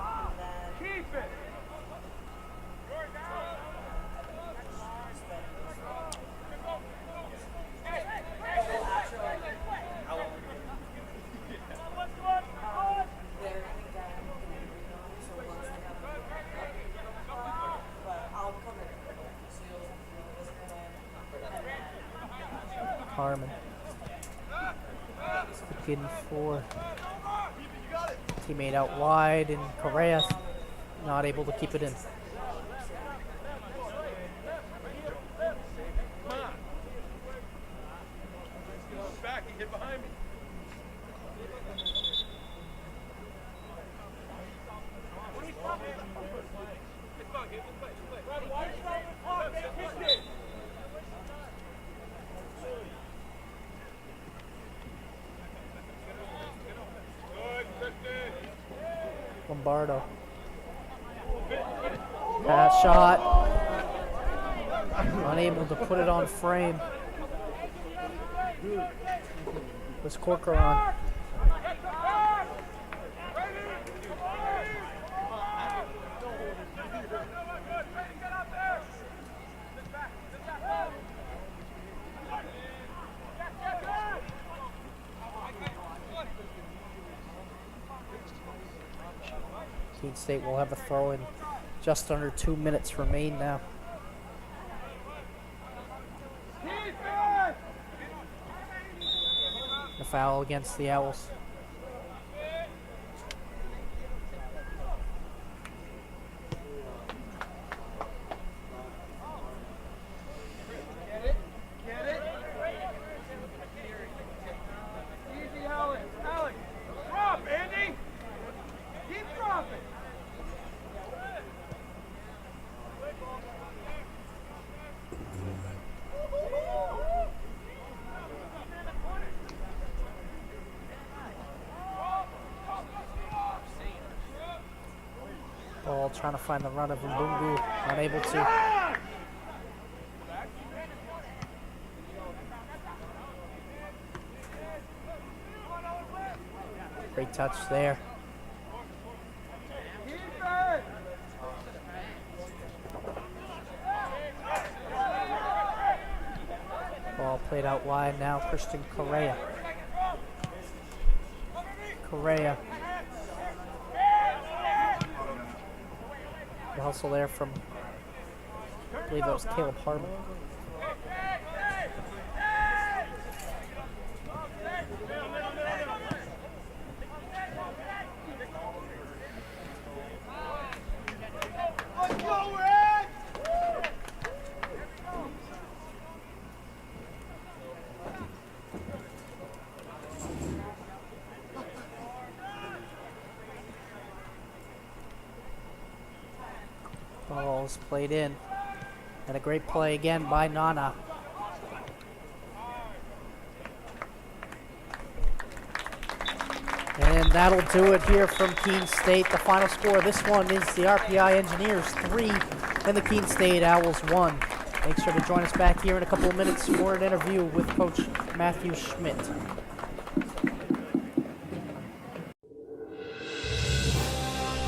Speaker 1: Harmon. Looking for teammate out wide, and Correa not able to keep it in. Lombardo. That shot. Unable to put it on frame. Was Corcoran. Keene State will have a throw in. Just under 2 minutes remain now. The foul against the Owls. Ball trying to find the run of Mbungu, unable to. Great touch there. Ball played out wide now, Christian Correa. Correa. The hustle there from, I believe that was Caleb Harmon. Ball's played in. And a great play again by Nana. And that'll do it here from Keene State. The final score of this one is the RPI Engineers 3 and the Keene State Owls 1. Make sure to join us back here in a couple of minutes for an interview with Coach Matthew Schmidt.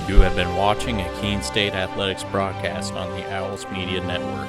Speaker 20: You have been watching a Keene State Athletics broadcast on the Owls Media Network.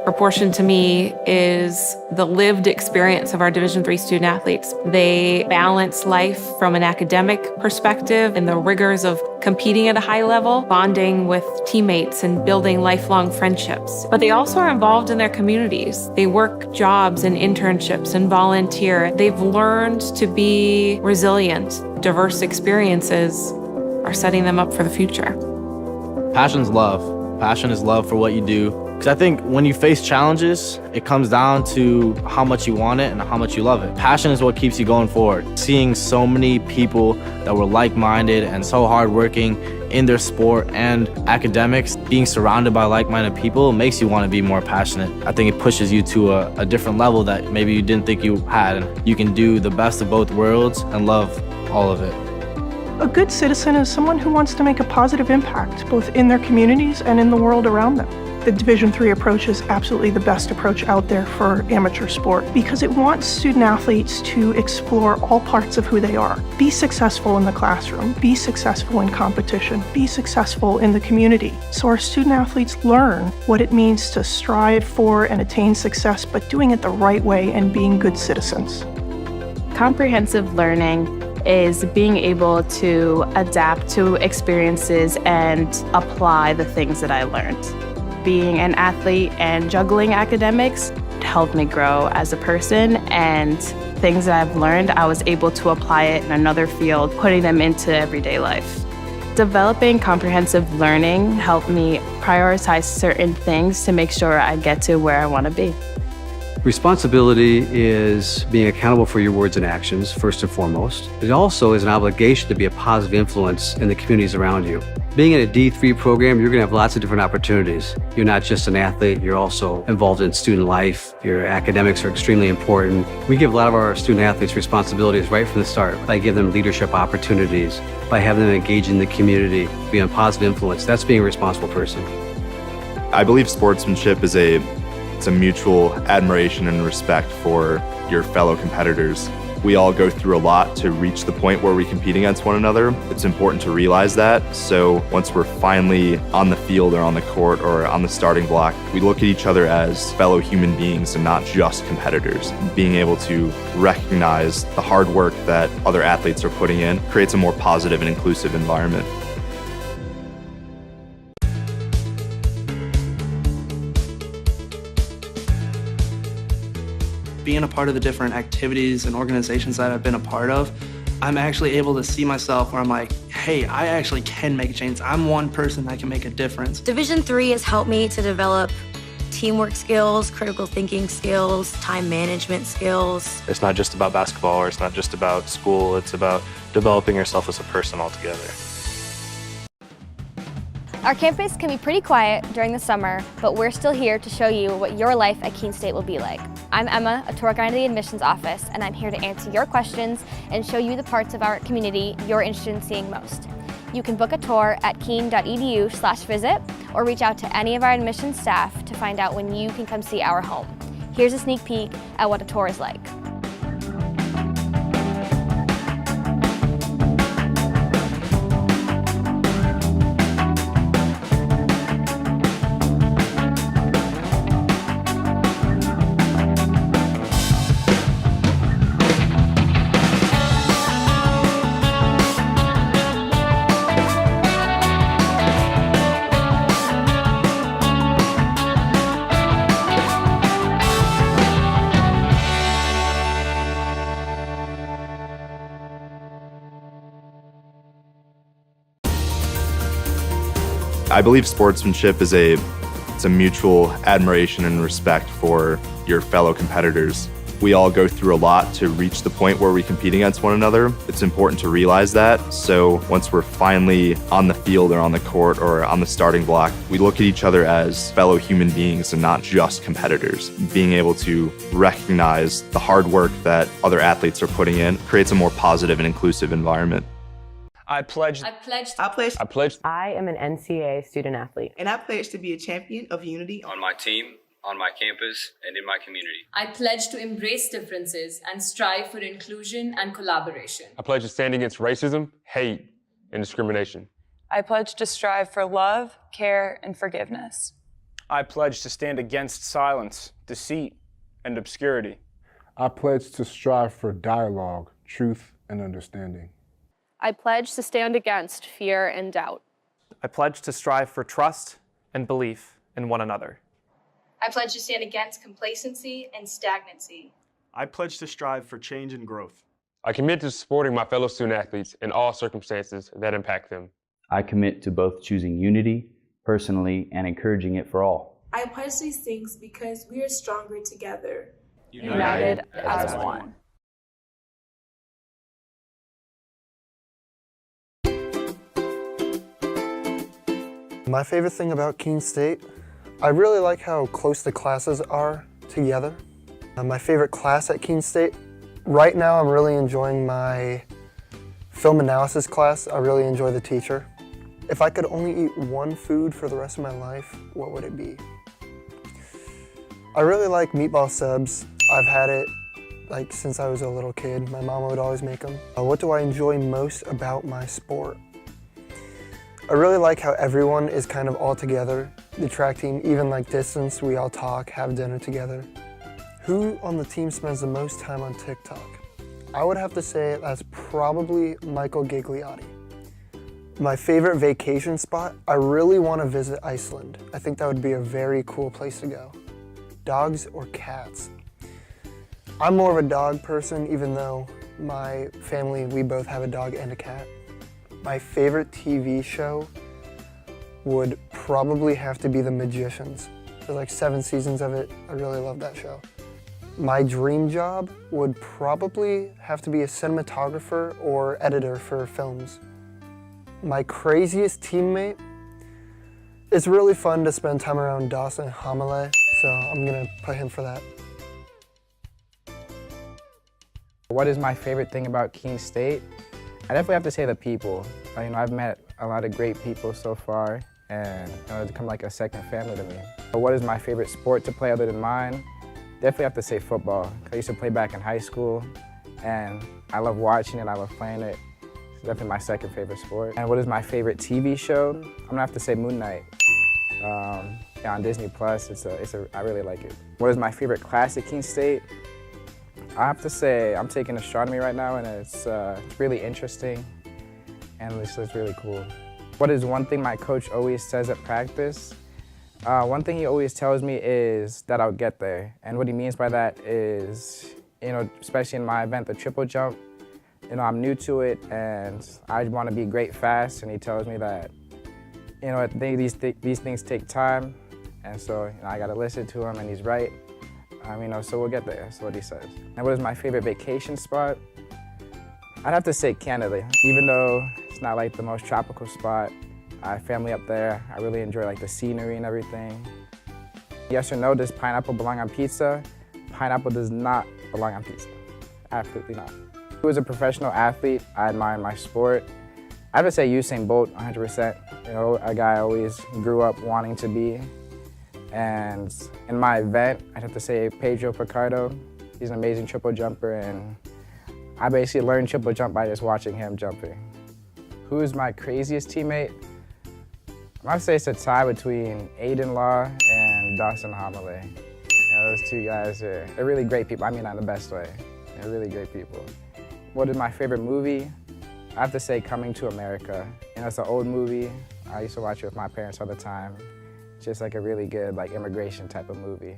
Speaker 21: Proportion to me is the lived experience of our Division III student athletes. They balance life from an academic perspective and the rigors of competing at a high level, bonding with teammates and building lifelong friendships. But they also are involved in their communities. They work jobs and internships and volunteer. They've learned to be resilient. Diverse experiences are setting them up for the future.
Speaker 22: Passion's love. Passion is love for what you do. Because I think when you face challenges, it comes down to how much you want it and how much you love it. Passion is what keeps you going forward. Seeing so many people that were like-minded and so hardworking in their sport and academics, being surrounded by like-minded people makes you want to be more passionate. I think it pushes you to a different level that maybe you didn't think you had. And you can do the best of both worlds and love all of it.
Speaker 23: A good citizen is someone who wants to make a positive impact, both in their communities and in the world around them. The Division III approach is absolutely the best approach out there for amateur sport because it wants student athletes to explore all parts of who they are. Be successful in the classroom, be successful in competition, be successful in the community. So our student athletes learn what it means to strive for and attain success, but doing it the right way and being good citizens.
Speaker 9: Comprehensive learning is being able to adapt to experiences and apply the things that I learned. Being an athlete and juggling academics helped me grow as a person, and things that I've learned, I was able to apply it in another field, putting them into everyday life. Developing comprehensive learning helped me prioritize certain things to make sure I get to where I want to be.
Speaker 24: Responsibility is being accountable for your words and actions, first and foremost. It also is an obligation to be a positive influence in the communities around you. Being in a D3 program, you're going to have lots of different opportunities. You're not just an athlete, you're also involved in student life. Your academics are extremely important. We give a lot of our student athletes responsibilities right from the start by giving them leadership opportunities, by having them engage in the community, being a positive influence. That's being a responsible person.
Speaker 25: I believe sportsmanship is it's a mutual admiration and respect for your fellow competitors. We all go through a lot to reach the point where we compete against one another. It's important to realize that. So once we're finally on the field or on the court or on the starting block, we look at each other as fellow human beings and not just competitors. Being able to recognize the hard work that other athletes are putting in creates a more positive and inclusive environment.
Speaker 12: Being a part of the different activities and organizations that I've been a part of, I'm actually able to see myself where I'm like, hey, I actually can make a change. I'm one person that can make a difference.
Speaker 13: Division III has helped me to develop teamwork skills, critical thinking skills, time management skills.
Speaker 14: It's not just about basketball, or it's not just about school, it's about developing yourself as a person altogether.
Speaker 4: Our campus can be pretty quiet during the summer, but we're still here to show you what your life at Keene State will be like. I'm Emma, a tour guide at the admissions office, and I'm here to answer your questions and show you the parts of our community you're interested in seeing most. You can book a tour at keene.edu/visit or reach out to any of our admissions staff to find out when you can come see our home. Here's a sneak peek at what a tour is like.
Speaker 25: I believe sportsmanship is it's a mutual admiration and respect for your fellow competitors. We all go through a lot to reach the point where we compete against one another. It's important to realize that. So once we're finally on the field or on the court or on the starting block, we look at each other as fellow human beings and not just competitors. Being able to recognize the hard work that other athletes are putting in creates a more positive and inclusive environment.
Speaker 7: I pledge.
Speaker 8: I pledge.
Speaker 7: I pledge. I pledge.
Speaker 8: I am an NCAA student athlete.
Speaker 7: And I pledge to be a champion of unity
Speaker 10: on my team, on my campus, and in my community.
Speaker 8: I pledge to embrace differences and strive for inclusion and collaboration.
Speaker 11: I pledge to stand against racism, hate, and discrimination.
Speaker 26: I pledge to strive for love, care, and forgiveness.
Speaker 7: I pledge to stand against silence, deceit, and obscurity.
Speaker 27: I pledge to strive for dialogue, truth, and understanding.
Speaker 28: I pledge to stand against fear and doubt.
Speaker 29: I pledge to strive for trust and belief in one another.
Speaker 30: I pledge to stand against complacency and stagnancy.
Speaker 31: I pledge to strive for change and growth.
Speaker 11: I commit to supporting my fellow student athletes in all circumstances that impact them.
Speaker 32: I commit to both choosing unity personally and encouraging it for all.
Speaker 33: I pledge these things because we are stronger together.
Speaker 26: United as one.
Speaker 34: My favorite thing about Keene State, I really like how close the classes are together. My favorite class at Keene State, right now I'm really enjoying my film analysis class. I really enjoy the teacher. If I could only eat one food for the rest of my life, what would it be? I really like meatball subs. I've had it since I was a little kid. My mom would always make them. What do I enjoy most about my sport? I really like how everyone is kind of all together. The track team, even distance, we all talk, have dinner together. Who on the team spends the most time on TikTok? I would have to say that's probably Michael Gigliotti. My favorite vacation spot, I really want to visit Iceland. I think that would be a very cool place to go. Dogs or cats? I'm more of a dog person, even though my family, we both have a dog and a cat. My favorite TV show would probably have to be The Magicians. There's 7 seasons of it. I really love that show. My dream job would probably have to be a cinematographer or editor for films. My craziest teammate, it's really fun to spend time around Dawson Hamale, so I'm gonna put him for that.
Speaker 35: What is my favorite thing about Keene State? I definitely have to say the people. I've met a lot of great people so far, and it's become like a second family to me. But what is my favorite sport to play other than mine? Definitely have to say football. I used to play back in high school, and I love watching it, I love playing it. It's definitely my second favorite sport. And what is my favorite TV show? I'm gonna have to say Moon Knight. Yeah, on Disney Plus, I really like it. What is my favorite class at Keene State? I have to say I'm taking astronomy right now, and it's really interesting, and it's really cool. What is one thing my coach always says at practice? One thing he always tells me is that I'll get there, and what he means by that is, especially in my event, the triple jump, I'm new to it, and I want to be great fast, and he tells me that, these things take time, and so I got to listen to him, and he's right. So we'll get there. That's what he says. And what is my favorite vacation spot? I'd have to say Canada. Even though it's not like the most tropical spot, I have family up there. I really enjoy like the scenery and everything. Yes or no, does pineapple belong on pizza? Pineapple does not belong on pizza. Absolutely not. Who is a professional athlete I admire in my sport? I have to say Usain Bolt, 100%. A guy I always grew up wanting to be. And in my event, I'd have to say Pedro Picardo. He's an amazing triple jumper, and I basically learned triple jump by just watching him jumping. Who is my craziest teammate? I would say it's a tie between Aiden Law and Dawson Homiley. Those two guys they're really great people. I mean, not in the best way. They're really great people. What is my favorite movie? I have to say Coming to America. It's an old movie. I used to watch it with my parents all the time. Just like a really good immigration type of movie.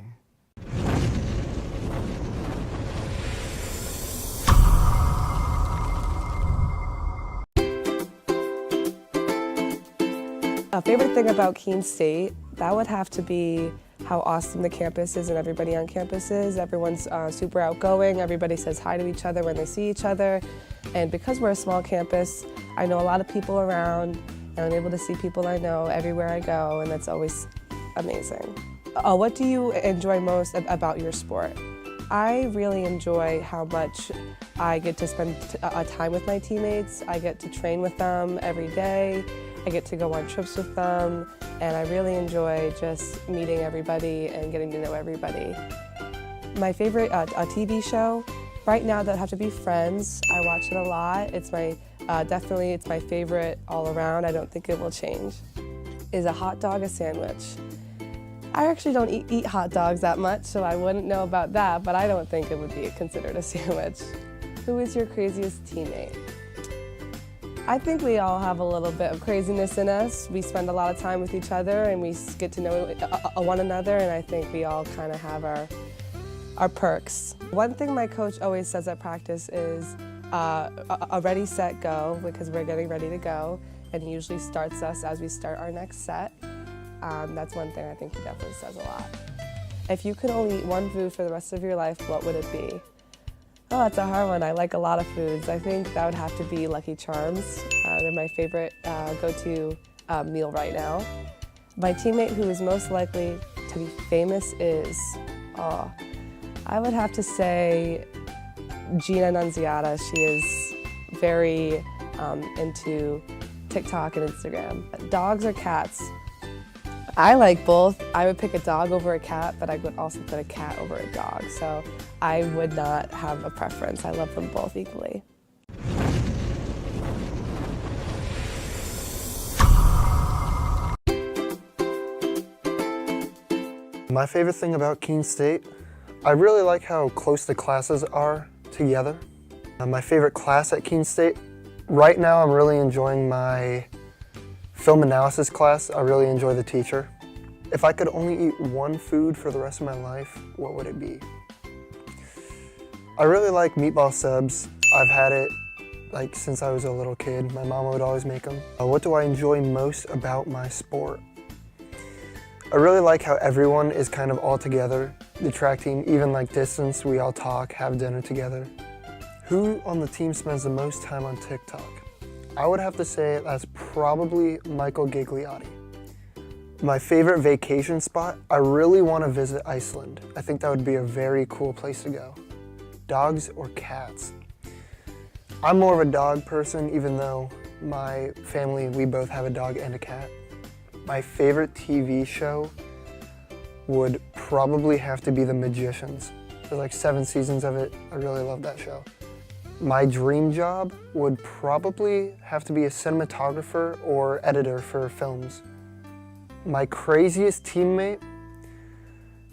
Speaker 1: A favorite thing about Keene State, that would have to be how awesome the campus is and everybody on campus is. Everyone's super outgoing. Everybody says hi to each other when they see each other. And because we're a small campus, I know a lot of people around, and I'm able to see people I know everywhere I go, and that's always amazing. What do you enjoy most about your sport? I really enjoy how much I get to spend time with my teammates. I get to train with them every day. I get to go on trips with them, and I really enjoy just meeting everybody and getting to know everybody. My favorite TV show, right now, that would have to be Friends. I watch it a lot. It's definitely my favorite all around. I don't think it will change. Is a hot dog a sandwich? I actually don't eat hot dogs that much, so I wouldn't know about that, but I don't think it would be considered a sandwich. Who is your craziest teammate? I think we all have a little bit of craziness in us. We spend a lot of time with each other, and we get to know one another, and I think we all kind of have our perks. One thing my coach always says at practice is a ready, set, go, because we're getting ready to go, and he usually starts us as we start our next set. That's one thing I think he definitely says a lot. If you could only eat one food for the rest of your life, what would it be? Oh, that's a hard one. I like a lot of foods. I think that would have to be Lucky Charms. They're my favorite go-to meal right now. My teammate who is most likely to be famous is, I would have to say Gina Nunziata. She is very into TikTok and Instagram. Dogs or cats? I like both. I would pick a dog over a cat, but I would also put a cat over a dog. So I would not have a preference. I love them both equally.
Speaker 34: My favorite thing about Keene State, I really like how close the classes are together. My favorite class at Keene State, right now I'm really enjoying my film analysis class. I really enjoy the teacher. If I could only eat one food for the rest of my life, what would it be? I really like meatball subs. I've had it since I was a little kid. My mama would always make them. What do I enjoy most about my sport? I really like how everyone is kind of all together. The track team, even distance, we all talk, have dinner together. Who on the team spends the most time on TikTok? I would have to say that's probably Michael Gigliotti. My favorite vacation spot, I really want to visit Iceland. I think that would be a very cool place to go. Dogs or cats? I'm more of a dog person, even though my family, we both have a dog and a cat. My favorite TV show would probably have to be The Magicians. There's 7 seasons of it. I really love that show. My dream job would probably have to be a cinematographer or editor for films. My craziest teammate,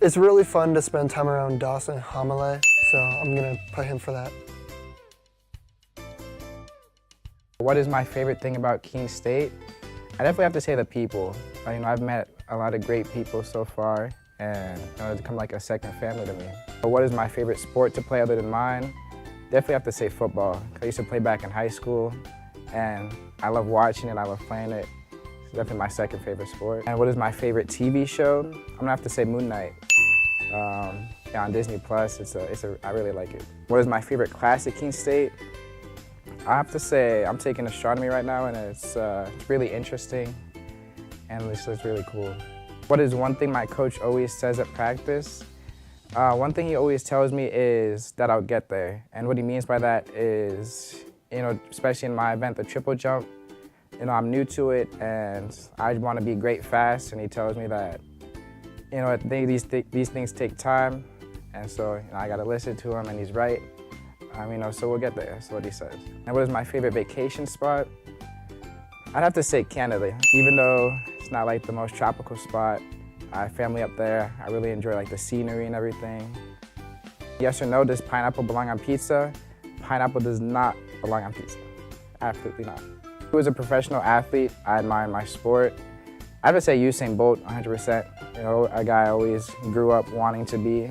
Speaker 34: it's really fun to spend time around Dawson Hamale, so I'm gonna put him for that.
Speaker 35: What is my favorite thing about Keene State? I definitely have to say the people. I've met a lot of great people so far, and it's become like a second family to me. But what is my favorite sport to play other than mine? Definitely have to say football. I used to play back in high school, and I love watching it, I love playing it. It's definitely my second favorite sport. And what is my favorite TV show? I'm gonna have to say Moon Knight. Yeah, on Disney Plus, I really like it. What is my favorite class at Keene State? I have to say I'm taking astronomy right now, and it's really interesting, and it's really cool. What is one thing my coach always says at practice? One thing he always tells me is that I'll get there. And what he means by that is, especially in my event, the triple jump, I'm new to it and I want to be great fast. And he tells me that, these things take time. And so I got to listen to him, and he's right. So we'll get there, that's what he says. And what is my favorite vacation spot? I'd have to say Canada. Even though it's not like the most tropical spot, I have family up there. I really enjoy like the scenery and everything. Yes or no, does pineapple belong on pizza? Pineapple does not belong on pizza. Absolutely not. Who is a professional athlete I admire in my sport? I have to say Usain Bolt, 100%. A guy I always grew up wanting to be.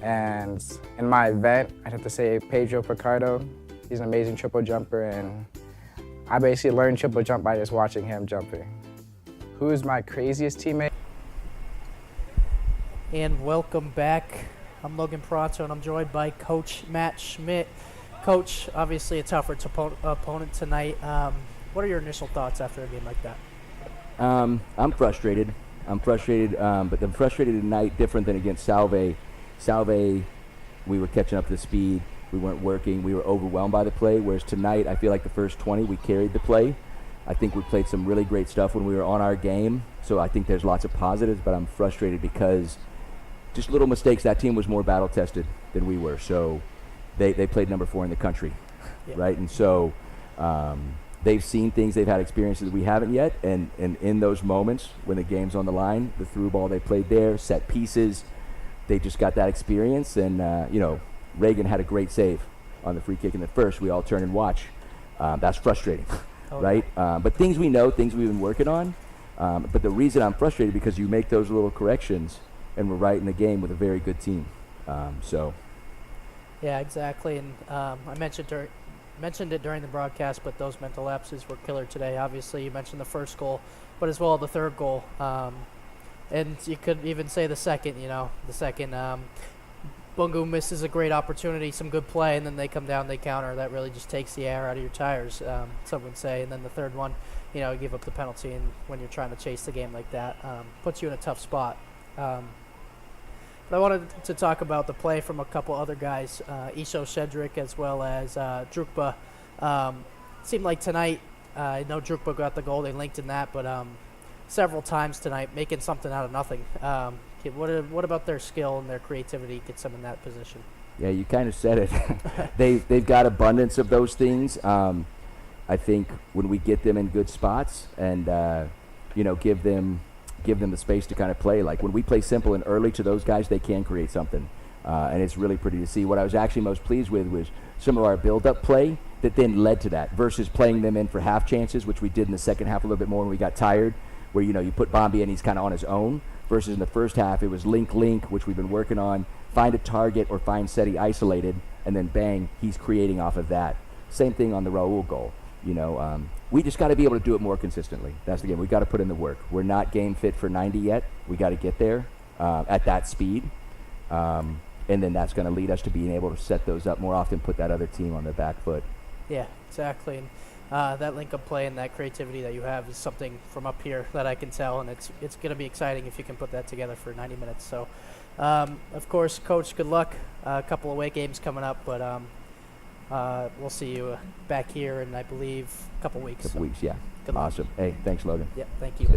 Speaker 35: And in my event, I'd have to say Pedro Picardo. He's an amazing triple jumper, and I basically learned triple jump by just watching him jumping. Who is my craziest teammate?
Speaker 2: And welcome back. I'm Logan Pronto, and I'm joined by Coach Matt Schmidt. Coach, obviously a tougher opponent tonight. What are your initial thoughts after a game like that?
Speaker 3: I'm frustrated. But I'm frustrated tonight, different than against Salve. Salve, we were catching up to the speed. We weren't working. We were overwhelmed by the play, whereas tonight I feel like the first 20 we carried the play. I think we played some really great stuff when we were on our game, so I think there's lots of positives, but I'm frustrated because just little mistakes. That team was more battle-tested than we were, so they played number 4 in the country, right? And so they've seen things, they've had experiences we haven't yet, and in those moments when the game's on the line, the through ball they played there, set pieces, they just got that experience, and Reagan had a great save on the free kick in the first. We all turn and watch. That's frustrating, right? But things we know, things we've been working on. But the reason I'm frustrated because you make those little corrections, and we're right in the game with a very good team.
Speaker 2: Yeah, exactly. And I mentioned it during the broadcast, but those mental lapses were killer today. Obviously, you mentioned the first goal, but as well the third goal. And you could even say the second, Bungu misses a great opportunity, some good play, and then they come down, they counter. That really just takes the air out of your tires, some would say. And then the third one, you give up the penalty, and when you're trying to chase the game like that, puts you in a tough spot. But I wanted to talk about the play from a couple other guys, Isho Shedrick as well as Drukba. Seemed like tonight, I know Drukba got the goal, they linked in that, but several times tonight, making something out of nothing. What about their skill and their creativity gets them in that position?
Speaker 3: Yeah, you kind of said it. They've got abundance of those things. I think when we get them in good spots and give them the space to kind of play, like when we play simple and early to those guys, they can create something, and it's really pretty to see. What I was actually most pleased with was some of our build-up play that then led to that versus playing them in for half chances, which we did in the second half a little bit more when we got tired, where you put Bombi in, he's kind of on his own, versus in the first half it was link, which we've been working on, find a target or find Seti isolated, and then bang, he's creating off of that. Same thing on the Raul goal. We just got to be able to do it more consistently. That's the game. We got to put in the work. We're not game fit for 90 yet. We got to get there at that speed, and then that's going to lead us to being able to set those up more often, put that other team on their back foot.
Speaker 2: Yeah, exactly. And that link-up play and that creativity that you have is something from up here that I can tell, and it's going to be exciting if you can put that together for 90 minutes. So, of course, Coach, good luck. A couple away games coming up, but we'll see you back here in, I believe, a couple weeks.
Speaker 3: Yeah.
Speaker 2: Good luck.
Speaker 3: Awesome. Hey, thanks, Logan.
Speaker 2: Yeah, thank you.